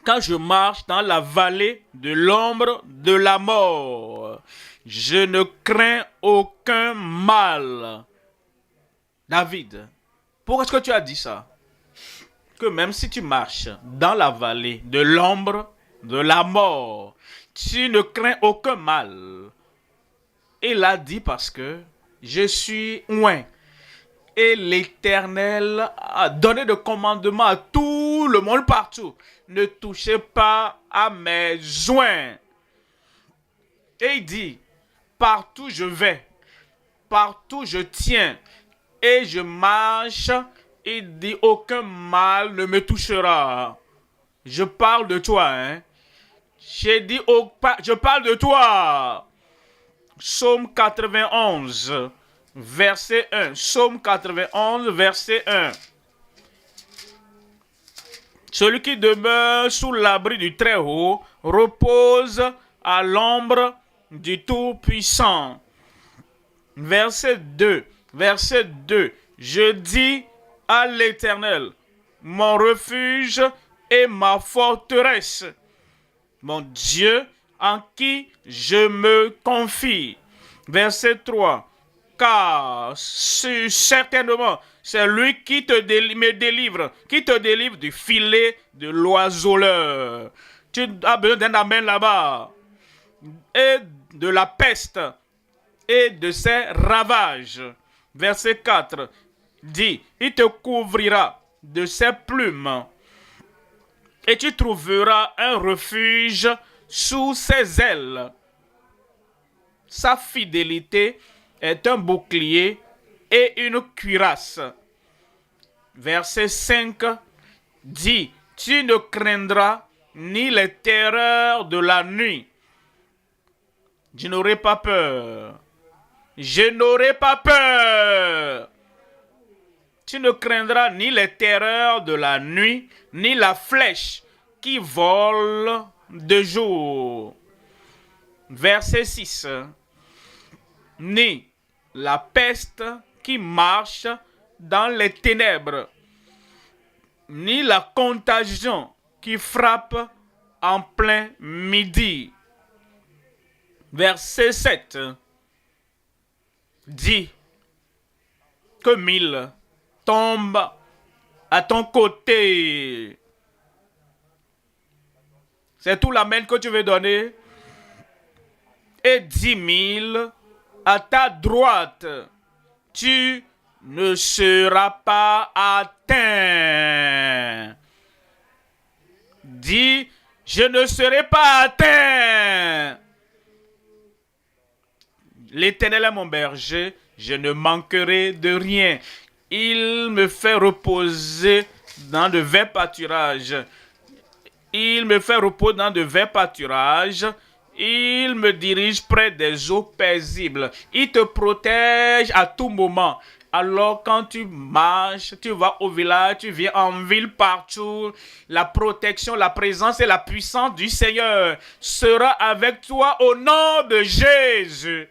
Quand je marche dans la vallée de l'ombre de la mort, je ne crains aucun mal. David, pourquoi est-ce que tu as dit ça? Que même si tu marches dans la vallée de l'ombre de la mort, tu ne crains aucun mal. Il a dit parce que je suis loin. Et l'Éternel a donné de commandement à tout le monde partout. Ne touchez pas à mes joints. Et il dit, partout je vais, partout je tiens, et je marche, il dit, aucun mal ne me touchera. Je parle de toi, hein. J'ai dit, je parle de toi. Psaume 91. Verset 1. Psaume 91, verset 1. Celui qui demeure sous l'abri du Très-Haut repose à l'ombre du Tout-Puissant. Verset 2. Verset 2. Je dis à l'Éternel, mon refuge et ma forteresse, mon Dieu en qui je me confie. Verset 3. Car certainement, c'est lui qui me délivre, qui te délivre du filet de l'oiseleur. Tu as besoin d'un amen là-bas. Et de la peste et de ses ravages. Verset 4 dit, il te couvrira de ses plumes et tu trouveras un refuge sous ses ailes. Sa fidélité est un bouclier et une cuirasse. Verset 5 dit, tu ne craindras ni les terreurs de la nuit. Je n'aurai pas peur. Je n'aurai pas peur. Tu ne craindras ni les terreurs de la nuit, ni la flèche qui vole de jour. Verset 6. Ni la peste qui marche dans les ténèbres, ni la contagion qui frappe en plein midi. Verset 7. Dis que 1000 tombent à ton côté. C'est tout l'amen que tu veux donner. Et 10 000 à ta droite. Tu ne seras pas atteint. Dis, je ne serai pas atteint. L'Éternel est mon berger, je ne manquerai de rien. Il me fait reposer dans de verts pâturages. Il me fait reposer dans de verts pâturages. Il me dirige près des eaux paisibles. Il te protège à tout moment. Alors quand tu marches, tu vas au village, tu viens en ville, partout, la protection, la présence et la puissance du Seigneur sera avec toi au nom de Jésus.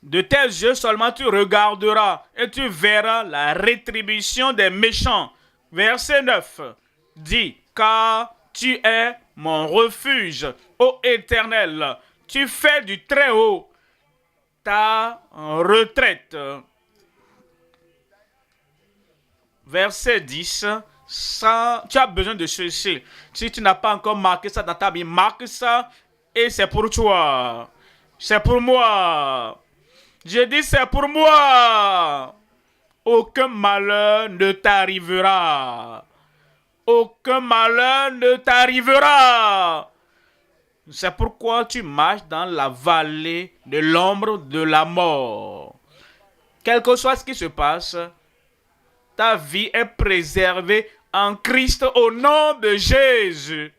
De tes yeux seulement tu regarderas et tu verras la rétribution des méchants. Verset 9. Dis, car tu es mon refuge, ô Éternel. Tu fais du très haut ta retraite. Verset 10. Tu as besoin de ceci. Si tu n'as pas encore marqué ça dans ta Bible, marque ça et c'est pour toi. C'est pour moi. Je dis c'est pour moi. Aucun malheur ne t'arrivera. Aucun malheur ne t'arrivera. C'est pourquoi tu marches dans la vallée de l'ombre de la mort. Quel que soit ce qui se passe, ta vie est préservée en Christ au nom de Jésus.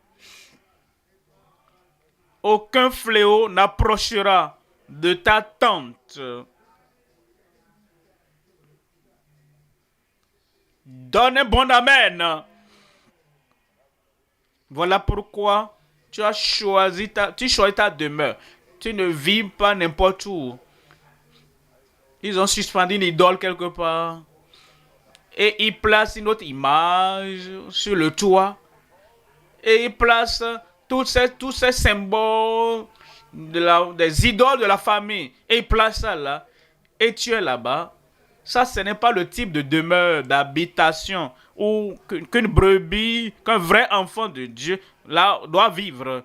Aucun fléau n'approchera de ta tente. Donne un bon amen. Voilà pourquoi tu choisis ta demeure. Tu ne vis pas n'importe où. Ils ont suspendu une idole quelque part. Et ils placent une autre image sur le toit. Et ils placent tous ces symboles des idoles de la famille. Et ils placent ça là. Et tu es là-bas. Ça, ce n'est pas le type de demeure, d'habitation où qu'une brebis, qu'un vrai enfant de Dieu là, doit vivre.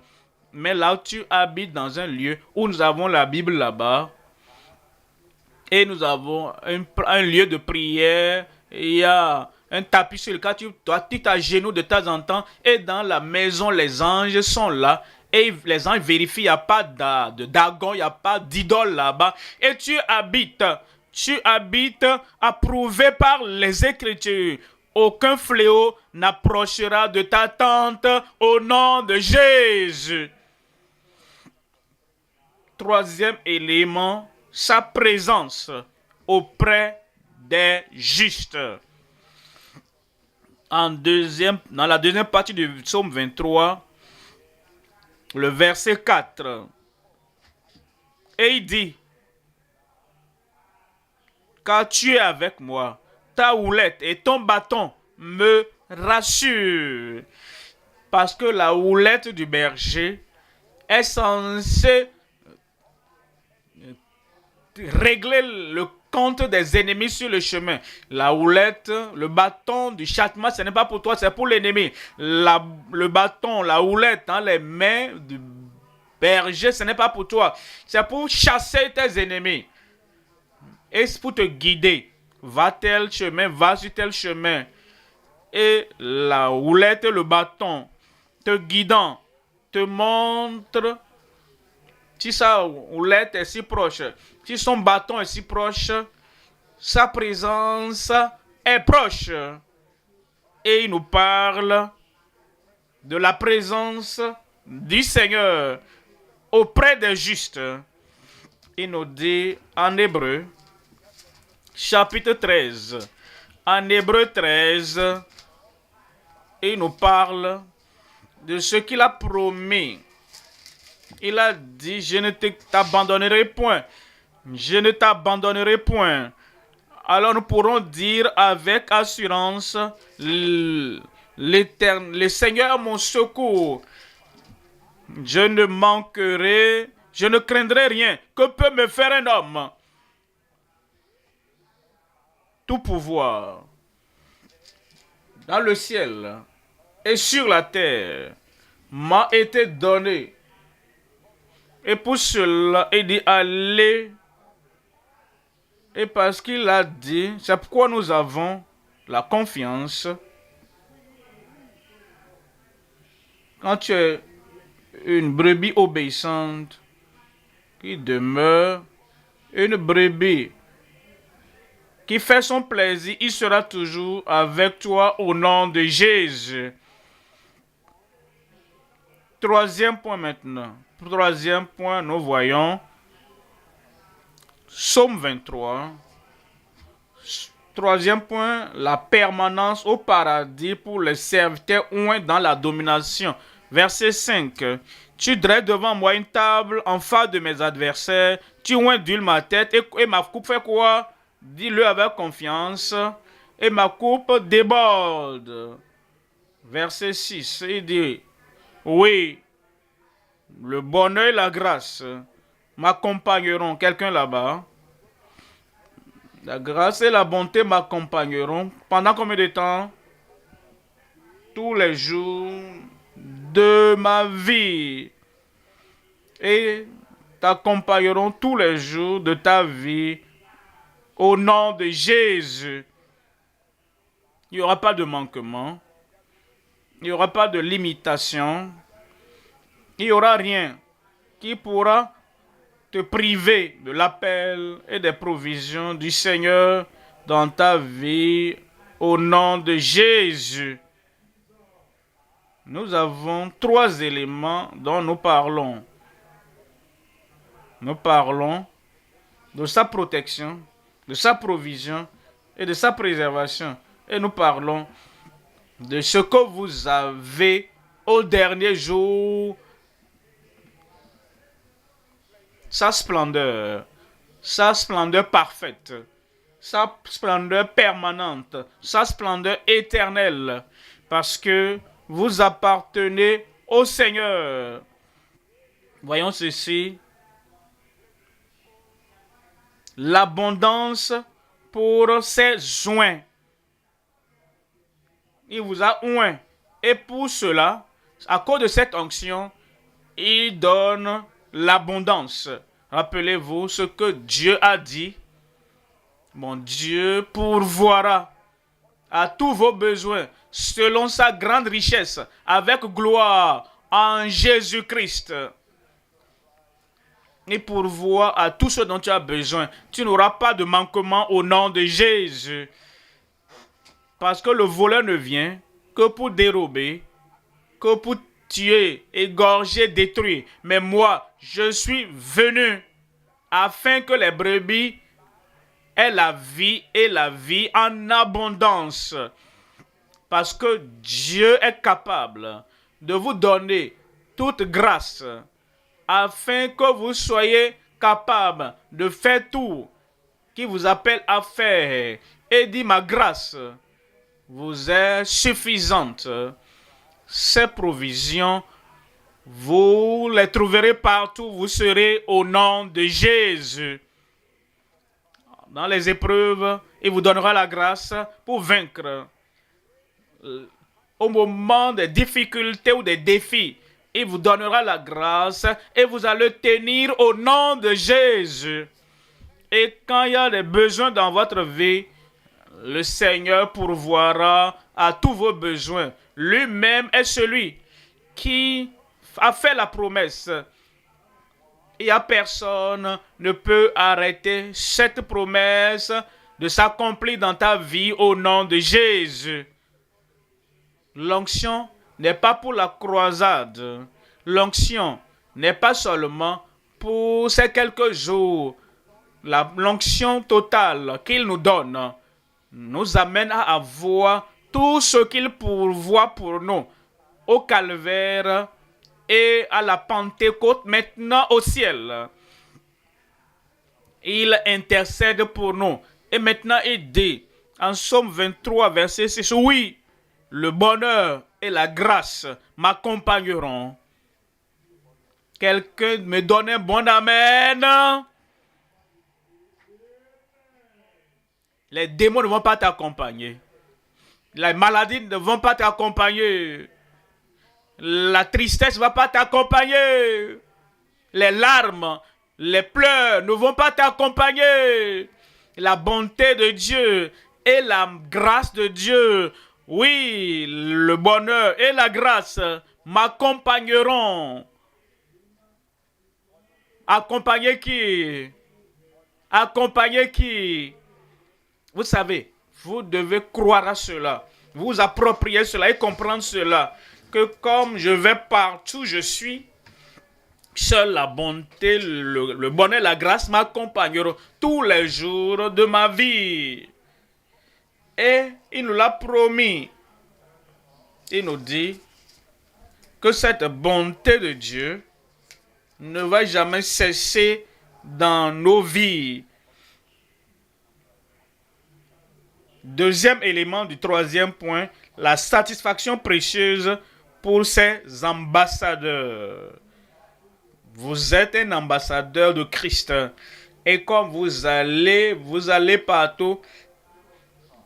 Mais là où tu habites dans un lieu où nous avons la Bible là-bas. Et nous avons un lieu de prière. Il y a un tapis sur lequel tu t'agenouilles de temps en temps. Et dans la maison, les anges sont là. Et les anges vérifient, il n'y a pas de dagon, il n'y a pas d'idole là-bas. Et tu habites approuvé par les Écritures. Aucun fléau n'approchera de ta tente au nom de Jésus. Troisième élément, sa présence auprès des justes. Dans la deuxième partie du psaume 23, le verset 4. Et il dit, car tu es avec moi, ta houlette et ton bâton me rassurent. Parce que la houlette du berger est censée régler le compte des ennemis sur le chemin. La houlette, le bâton du châtiment, ce n'est pas pour toi, c'est pour l'ennemi. Le bâton, la houlette, dans les mains du berger, ce n'est pas pour toi. C'est pour chasser tes ennemis. Et c'est pour te guider. Va tel chemin, va sur tel chemin. Et la houlette, le bâton, te guidant, te montre si sa houlette est si proche, si son bâton est si proche, sa présence est proche. Et il nous parle de la présence du Seigneur auprès des justes. Il nous dit en hébreu, chapitre 13. En Hébreu 13, il nous parle de ce qu'il a promis. Il a dit, je ne t'abandonnerai point. Je ne t'abandonnerai point. Alors nous pourrons dire avec assurance, le Seigneur mon secours. Je ne manquerai, je ne craindrai rien. Que peut me faire un homme? Tout pouvoir dans le ciel et sur la terre m'a été donné. Et pour cela, il dit allez. Et parce qu'il a dit, c'est pourquoi nous avons la confiance. Quand tu es une brebis obéissante qui demeure, une brebis qui fait son plaisir, il sera toujours avec toi au nom de Jésus. Troisième point maintenant. Troisième point, nous voyons Psaume 23. Troisième point, la permanence au paradis pour les serviteurs oints dans la domination. Verset 5. Tu dresses devant moi une table en face de mes adversaires. Tu oins d'huile ma tête et ma coupe fait quoi? Dis-le avec confiance. Et ma coupe déborde. Verset 6. Il dit, oui, le bonheur et la grâce m'accompagneront. Quelqu'un là-bas. La grâce et la bonté m'accompagneront. Pendant combien de temps? Tous les jours de ma vie. Et t'accompagneront tous les jours de ta vie. Au nom de Jésus. Il n'y aura pas de manquement. Il n'y aura pas de limitation. Il n'y aura rien qui pourra te priver de l'appel et des provisions du Seigneur dans ta vie au nom de Jésus. Nous avons trois éléments dont nous parlons. Nous parlons de sa protection, de sa provision et de sa préservation. Et nous parlons de ce que vous avez au dernier jour. Sa splendeur parfaite, sa splendeur permanente, sa splendeur éternelle, parce que vous appartenez au Seigneur. Voyons ceci. L'abondance pour ses oints. Il vous a oint. Et pour cela, à cause de cette onction, il donne l'abondance. Rappelez-vous ce que Dieu a dit. Mon Dieu pourvoira à tous vos besoins selon sa grande richesse avec gloire en Jésus-Christ. Il pourvoit à tout ce dont tu as besoin. Tu n'auras pas de manquement au nom de Jésus. Parce que le voleur ne vient que pour dérober, que pour tuer, égorger, détruire. Mais moi, je suis venu afin que les brebis aient la vie et la vie en abondance. Parce que Dieu est capable de vous donner toute grâce afin que vous soyez capable de faire tout qui vous appelle à faire. Et dit, ma grâce vous est suffisante. Ces provisions, vous les trouverez partout. Vous serez au nom de Jésus. Dans les épreuves, il vous donnera la grâce pour vaincre. Au moment des difficultés ou des défis, il vous donnera la grâce et vous allez tenir au nom de Jésus. Et quand il y a des besoins dans votre vie, le Seigneur pourvoira à tous vos besoins. Lui-même est celui qui a fait la promesse. Il n'y a personne ne peut arrêter cette promesse de s'accomplir dans ta vie au nom de Jésus. L'onction n'est pas pour la croisade. L'onction n'est pas seulement pour ces quelques jours l'onction totale qu'il nous donne nous amène à avoir tout ce qu'il pourvoit pour nous au calvaire et à la Pentecôte, maintenant au ciel. Il intercède pour nous. Et maintenant, il dit, en Somme 23, verset 6, oui, le bonheur et la grâce m'accompagneront. Quelqu'un me donne un bon amen. Les démons ne vont pas t'accompagner. Les maladies ne vont pas t'accompagner. La tristesse ne va pas t'accompagner. Les larmes, les pleurs ne vont pas t'accompagner. La bonté de Dieu et la grâce de Dieu, oui, le bonheur et la grâce m'accompagneront. Accompagner qui? Accompagner qui? Vous savez, vous devez croire à cela. Vous approprier cela et comprendre cela. Que comme je vais partout, je suis, seule la bonté, le bonheur, la grâce m'accompagneront tous les jours de ma vie. Et il nous l'a promis. Il nous dit que cette bonté de Dieu ne va jamais cesser dans nos vies. Deuxième élément du troisième point, la satisfaction précieuse pour ses ambassadeurs. Vous êtes un ambassadeur de Christ. Et comme vous allez partout,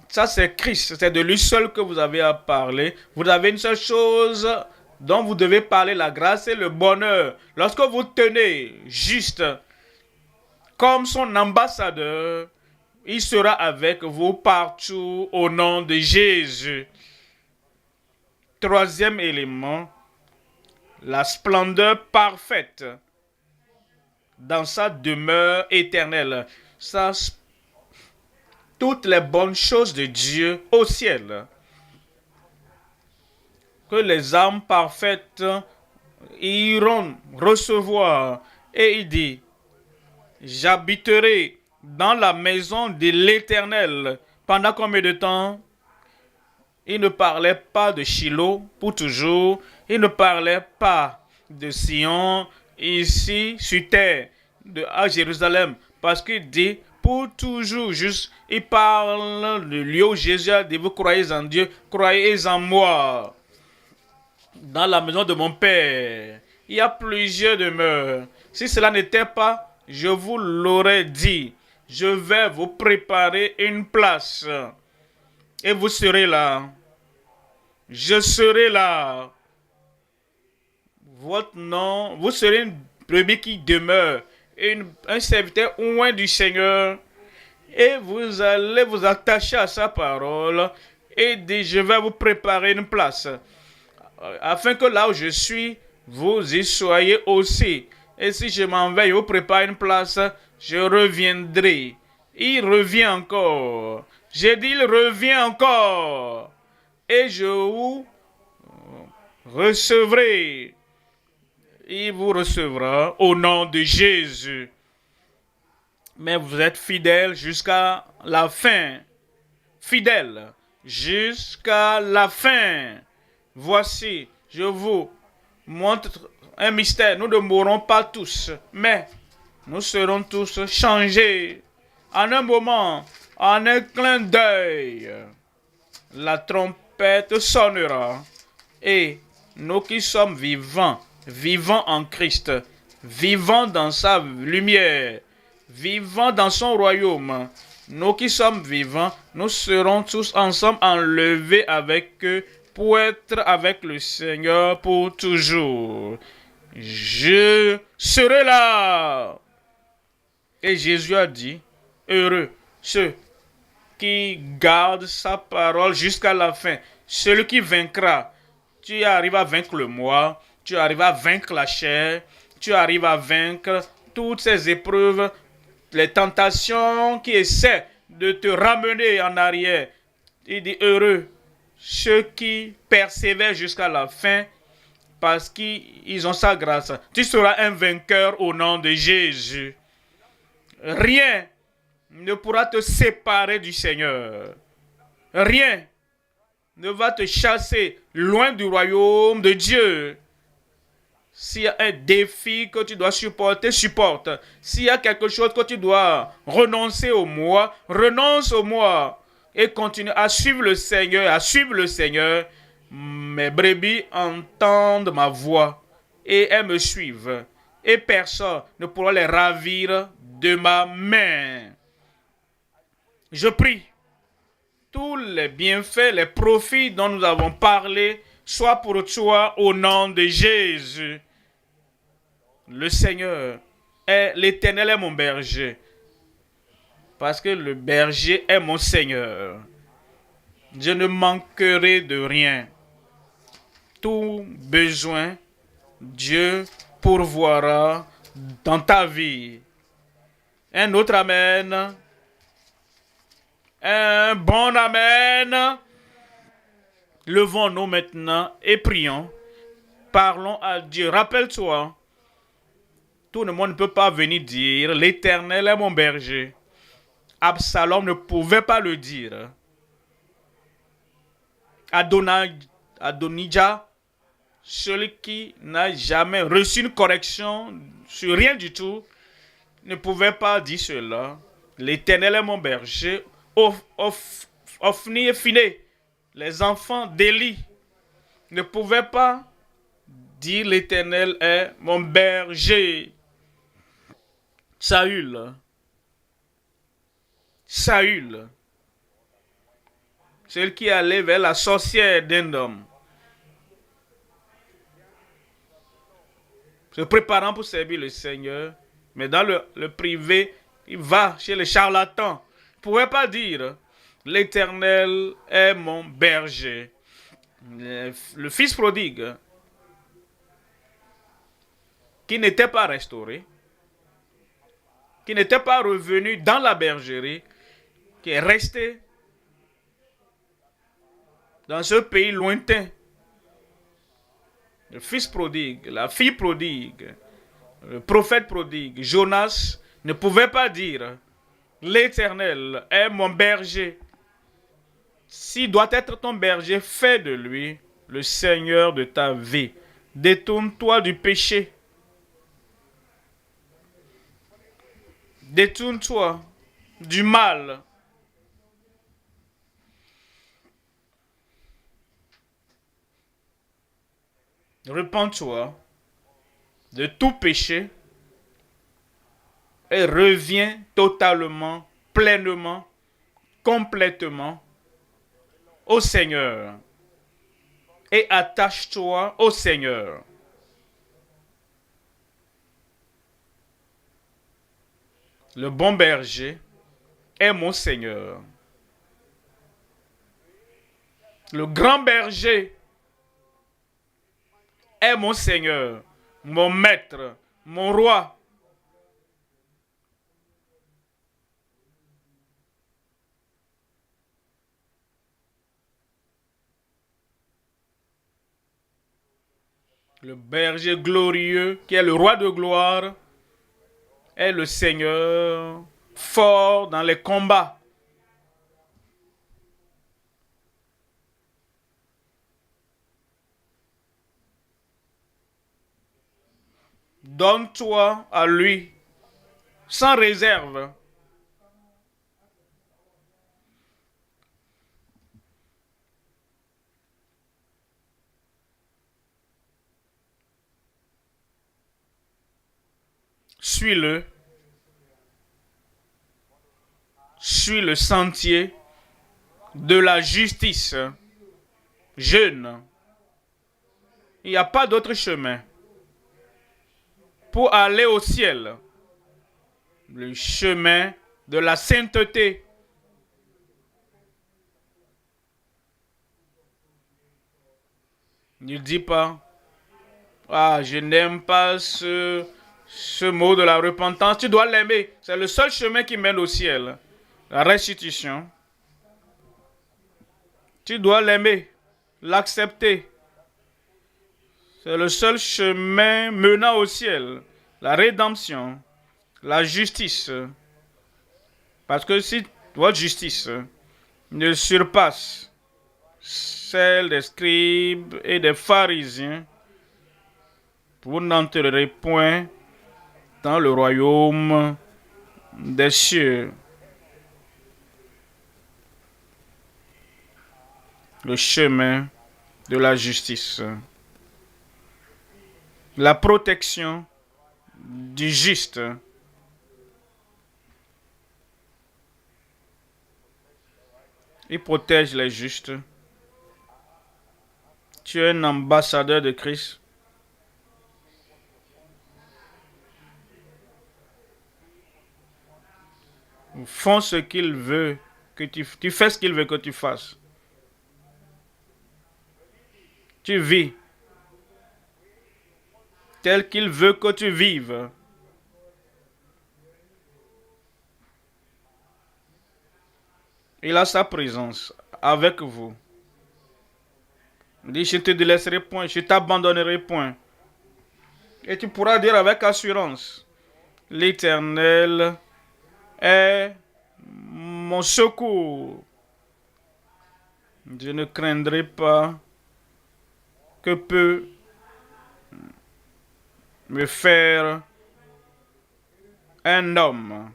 ça c'est Christ, c'est de lui seul que vous avez à parler. Vous avez une seule chose dont vous devez parler, la grâce et le bonheur. Lorsque vous tenez juste comme son ambassadeur, il sera avec vous partout au nom de Jésus. Troisième élément, la splendeur parfaite dans sa demeure éternelle. Toutes les bonnes choses de Dieu au ciel. Que les âmes parfaites iront recevoir. Et il dit, j'habiterai dans la maison de l'Éternel. Pendant combien de temps? Il ne parlait pas de Shiloh pour toujours. Il ne parlait pas de Sion ici sur terre, à Jérusalem. Parce qu'il dit pour toujours, juste, il parle de lieu où Jésus a dit, vous croyez en Dieu, croyez en moi. Dans la maison de mon Père, il y a plusieurs demeures. Si cela n'était pas, je vous l'aurais dit. Je vais vous préparer une place. Et vous serez là. Je serai là. Votre nom, vous serez une brebis qui demeure. Un serviteur loin du Seigneur. Et vous allez vous attacher à sa parole. Et dire, je vais vous préparer une place. Afin que là où je suis, vous y soyez aussi. Et si je m'en vais, je vous prépare une place, je reviendrai. Il revient encore. J'ai dit, il revient encore. Et je vous recevrai. Il vous recevra au nom de Jésus. Mais vous êtes fidèles jusqu'à la fin. Fidèles jusqu'à la fin. Voici, je vous montre un mystère. Nous ne mourrons pas tous, mais nous serons tous changés. En un moment, en un clin d'œil, la trompette sonnera. Et nous qui sommes vivants, vivants en Christ, vivants dans sa lumière, vivants dans son royaume, nous qui sommes vivants, nous serons tous ensemble enlevés avec eux pour être avec le Seigneur pour toujours. Je serai là. Et Jésus a dit, heureux ceux qui gardent sa parole jusqu'à la fin. Celui qui vaincra. Tu arrives à vaincre le moi, tu arrives à vaincre la chair, tu arrives à vaincre toutes ces épreuves, les tentations qui essaient de te ramener en arrière. Il dit heureux ceux qui persévèrent jusqu'à la fin parce qu'ils ont sa grâce. Tu seras un vainqueur au nom de Jésus. Rien ne pourra te séparer du Seigneur. Rien ne va te chasser loin du royaume de Dieu. S'il y a un défi que tu dois supporter, supporte. S'il y a quelque chose que tu dois renoncer au moi, renonce au moi. Et continue à suivre le Seigneur, à suivre le Seigneur. Mes brebis entendent ma voix et elles me suivent. Et personne ne pourra les ravir de ma main. Je prie, tous les bienfaits, les profits dont nous avons parlé, soient pour toi au nom de Jésus. Le Seigneur est l'Éternel est mon berger. Parce que le berger est mon Seigneur. Je ne manquerai de rien. Tout besoin, Dieu pourvoira dans ta vie. Un autre amen. Un bon amen. Levons-nous maintenant et prions. Parlons à Dieu. Rappelle-toi, tout le monde ne peut pas venir dire l'Éternel est mon berger. Absalom ne pouvait pas le dire. Adonijah, celui qui n'a jamais reçu une correction sur rien du tout, ne pouvait pas dire cela. L'Éternel est mon berger. Ophni et Phiné, les enfants d'Élie, ne pouvaient pas dire l'Éternel est mon berger. Saül, celui qui allait vers la sorcière d'Endom, se préparant pour servir le Seigneur, mais dans le privé, il va chez les charlatans. Il ne pouvait pas dire l'Éternel est mon berger. Le fils prodigue, qui n'était pas restauré, qui n'était pas revenu dans la bergerie, qui est resté dans ce pays lointain. Le fils prodigue, la fille prodigue, le prophète prodigue, Jonas ne pouvait pas dire l'Éternel est mon berger. S'il doit être ton berger, fais de lui le Seigneur de ta vie. Détourne-toi du péché. Détourne-toi du mal. Repens-toi de tout péché et reviens totalement, pleinement, complètement au Seigneur. Et attache-toi au Seigneur. Le bon berger est mon Seigneur. Le grand berger est mon Seigneur, mon maître, mon roi. Le berger glorieux qui est le roi de gloire est le Seigneur fort dans les combats. Donne-toi à lui sans réserve. Suis-le. Suis le sentier de la justice. Jeûne. Il n'y a pas d'autre chemin pour aller au ciel. Le chemin de la sainteté. Ne dis pas, ah, je n'aime pas ce mot de la repentance. Tu dois l'aimer. C'est le seul chemin qui mène au ciel. La restitution. Tu dois l'aimer, l'accepter. C'est le seul chemin menant au ciel. La rédemption, la justice. Parce que si votre justice ne surpasse celle des scribes et des pharisiens, vous n'entrerez point dans le royaume des cieux. Le chemin de la justice. La protection du juste. Il protège les justes. Tu es un ambassadeur de Christ. Fais ce qu'il veut que tu fais ce qu'il veut que tu fasses. Tu vis tel qu'il veut que tu vives. Il a sa présence avec vous. Il dit, je ne te délaisserai point, je t'abandonnerai point. Et tu pourras dire avec assurance, l'Éternel est mon secours. Je ne craindrai pas que peut me faire un homme.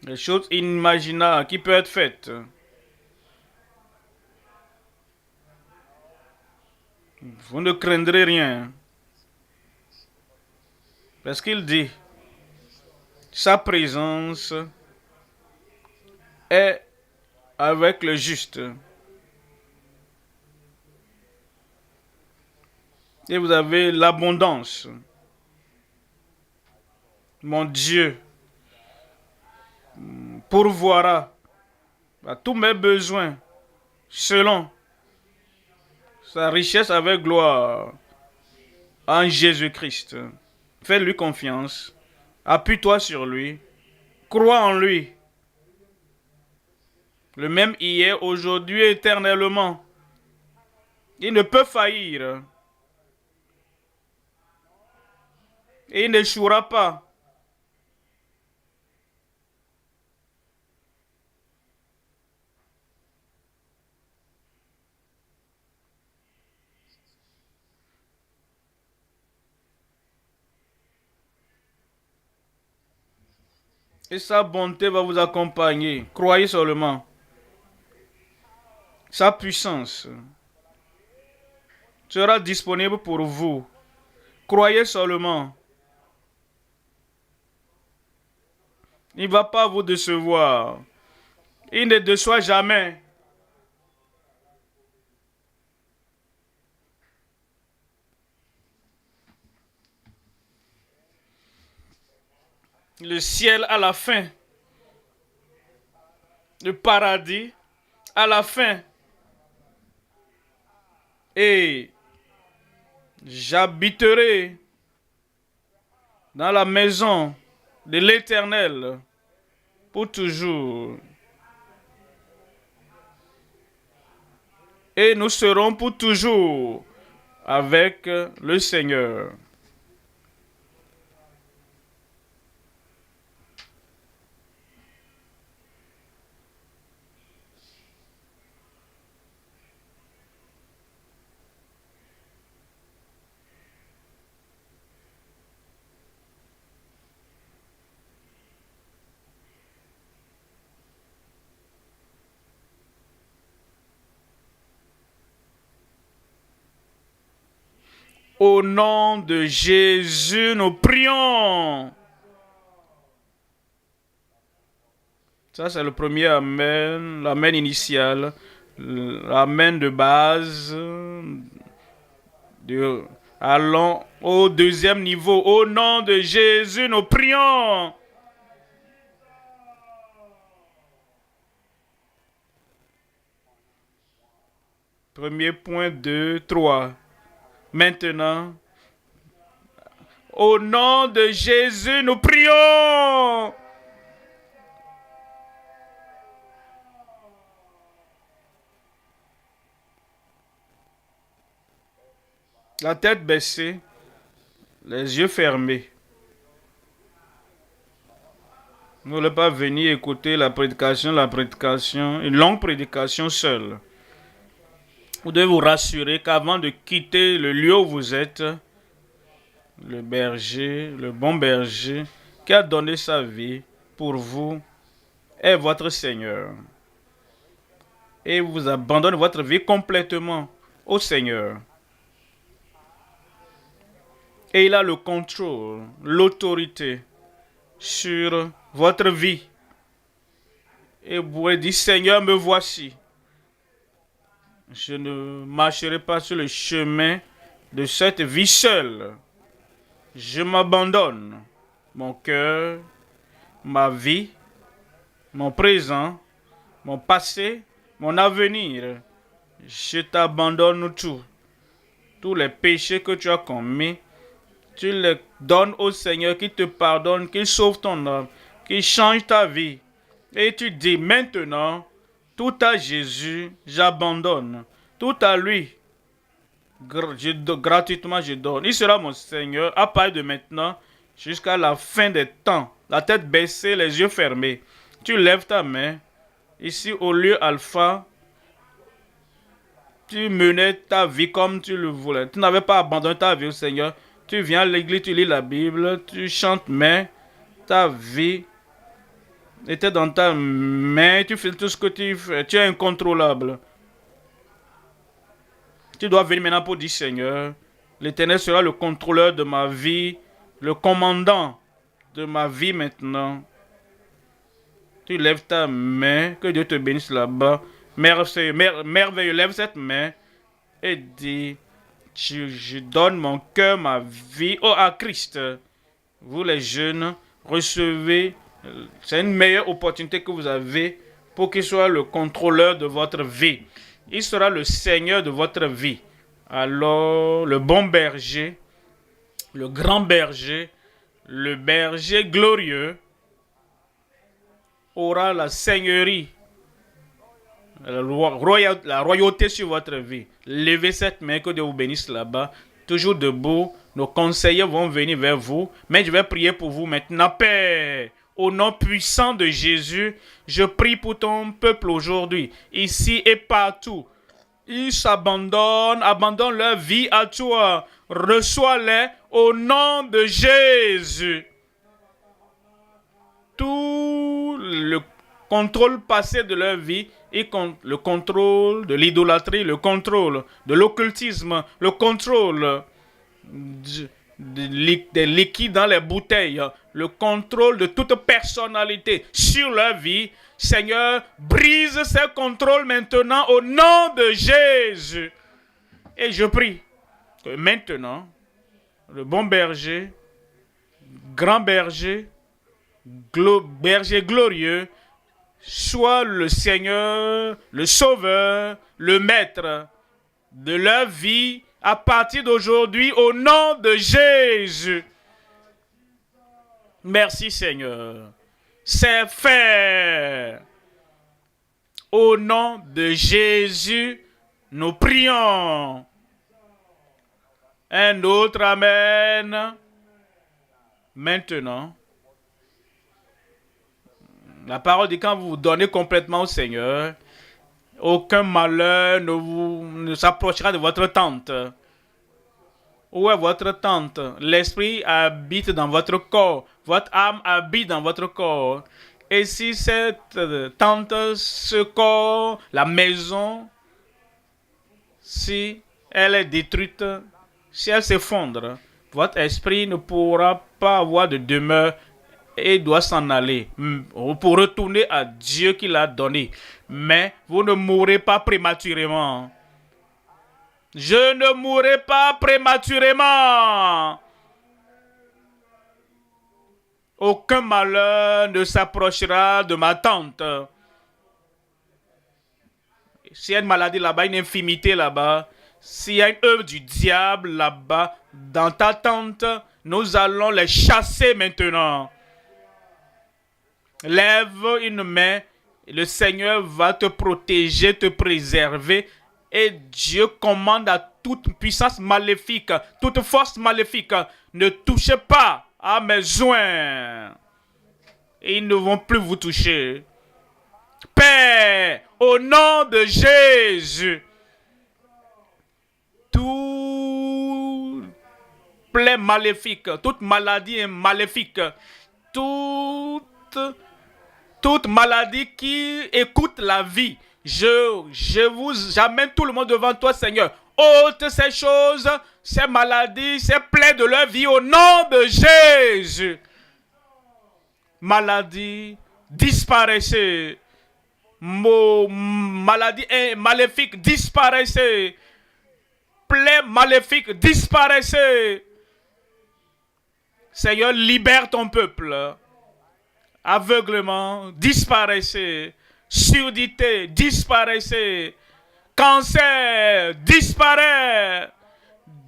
Les choses inimaginables qui peuvent être faites. Vous ne craindrez rien. Parce qu'il dit, sa présence est avec le juste. Et vous avez l'abondance. Mon Dieu pourvoira à tous mes besoins selon sa richesse avec gloire en Jésus-Christ. Fais-lui confiance. Appuie-toi sur lui. Crois en lui. Le même hier, aujourd'hui, éternellement. Il ne peut faillir. Et il n'échouera pas. Et sa bonté va vous accompagner. Croyez seulement. Sa puissance sera disponible pour vous. Croyez seulement. Il ne va pas vous décevoir. Il ne déçoit jamais. Le ciel à la fin. Le paradis à la fin. Et j'habiterai dans la maison de l'Éternel pour toujours. Et nous serons pour toujours avec le Seigneur. Au nom de Jésus, nous prions. Ça, c'est le premier Amen, l'Amen initial, l'Amen de base. Allons au deuxième niveau. Au nom de Jésus, nous prions. Premier point, 2, 3. Maintenant, au nom de Jésus, nous prions. La tête baissée, les yeux fermés. Vous ne voulez pas venir écouter la prédication, une longue prédication seule. Vous devez vous rassurer qu'avant de quitter le lieu où vous êtes, le berger, le bon berger, qui a donné sa vie pour vous, est votre Seigneur. Et vous abandonnez votre vie complètement au Seigneur. Et il a le contrôle, l'autorité sur votre vie. Et vous pouvez dire, Seigneur, me voici. Je ne marcherai pas sur le chemin de cette vie seule. Je m'abandonne. Mon cœur, ma vie, mon présent, mon passé, mon avenir. Je t'abandonne tout. Tous les péchés que tu as commis, tu les donnes au Seigneur qui te pardonne, qui sauve ton âme, qui change ta vie. Et tu dis maintenant, tout à Jésus, j'abandonne. Tout à lui, gratuitement je donne. Il sera mon Seigneur à partir de maintenant jusqu'à la fin des temps. La tête baissée, les yeux fermés. Tu lèves ta main. Ici, au lieu alpha, tu menais ta vie comme tu le voulais. Tu n'avais pas abandonné ta vie au Seigneur. Tu viens à l'église, tu lis la Bible, tu chantes, mais ta vie était dans ta main, tu fais tout ce que tu fais, tu es incontrôlable. Tu dois venir maintenant pour dire, Seigneur, l'Éternel sera le contrôleur de ma vie, le commandant de ma vie maintenant. Tu lèves ta main, que Dieu te bénisse là-bas. Merveilleux, lève cette main et dis, je donne mon cœur, ma vie à Christ. Vous les jeunes, recevez, c'est une meilleure opportunité que vous avez pour qu'il soit le contrôleur de votre vie. Il sera le Seigneur de votre vie. Alors, le bon berger, le grand berger, le berger glorieux aura la seigneurie, la royauté sur votre vie. Levez cette main, que Dieu vous bénisse là-bas. Toujours debout, nos conseillers vont venir vers vous. Mais je vais prier pour vous maintenant. Père, au nom puissant de Jésus, je prie pour ton peuple aujourd'hui, ici et partout. Ils s'abandonnent, abandonnent leur vie à toi. Reçois-les au nom de Jésus. Tout le contrôle passé de leur vie, et le contrôle de l'idolâtrie, le contrôle de l'occultisme, le contrôle des liquides dans les bouteilles, le contrôle de toute personnalité sur leur vie. Seigneur, brise ces contrôles maintenant au nom de Jésus. Et je prie que maintenant, le bon berger, grand berger, berger glorieux, soit le Seigneur, le Sauveur, le Maître de leur vie à partir d'aujourd'hui au nom de Jésus. Merci Seigneur. C'est fait. Au nom de Jésus, nous prions. Un autre Amen. Maintenant, la parole dit, quand vous vous donnez complètement au Seigneur, aucun malheur ne s'approchera de votre tente. Où est votre tente? L'esprit habite dans votre corps. Votre âme habite dans votre corps. Et si cette tente, ce corps, la maison, si elle est détruite, si elle s'effondre, votre esprit ne pourra pas avoir de demeure et doit s'en aller pour retourner à Dieu qui l'a donné. Mais vous ne mourrez pas prématurément. Je ne mourrai pas prématurément. Aucun malheur ne s'approchera de ma tente. S'il y a une maladie là-bas, une infirmité là-bas, s'il y a une œuvre du diable là-bas, dans ta tente, nous allons les chasser maintenant. Lève une main, le Seigneur va te protéger, te préserver. Et Dieu commande à toute puissance maléfique, toute force maléfique, ne touchez pas à mes joints. et ils ne vont plus vous toucher. Père, au nom de Jésus, toute plaie maléfique, toute maladie maléfique, toute maladie qui écoute la vie, je vous amène tout le monde devant toi, Seigneur. Ôte ces choses, ces maladies, ces plaies de leur vie au nom de Jésus. Maladie, disparaissez. Maladie maléfique, disparaissez. Plaies maléfiques, disparaissez. Seigneur, libère ton peuple. Aveuglement, disparaissez. Surdité, disparaissez. Cancer, disparaît.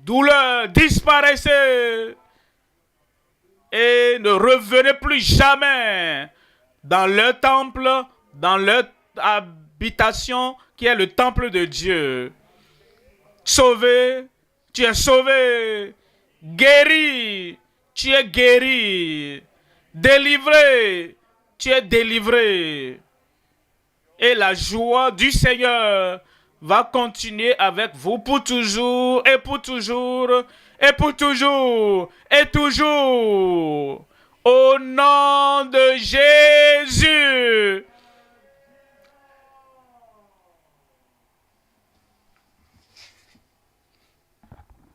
Douleur, disparaissez. Et ne revenez plus jamais dans leur temple, dans leur habitation qui est le temple de Dieu. Sauvé, tu es sauvé. Guéri, tu es guéri. Délivré, tu es délivré. Et la joie du Seigneur va continuer avec vous pour toujours et pour toujours et pour toujours et toujours. Au nom de Jésus.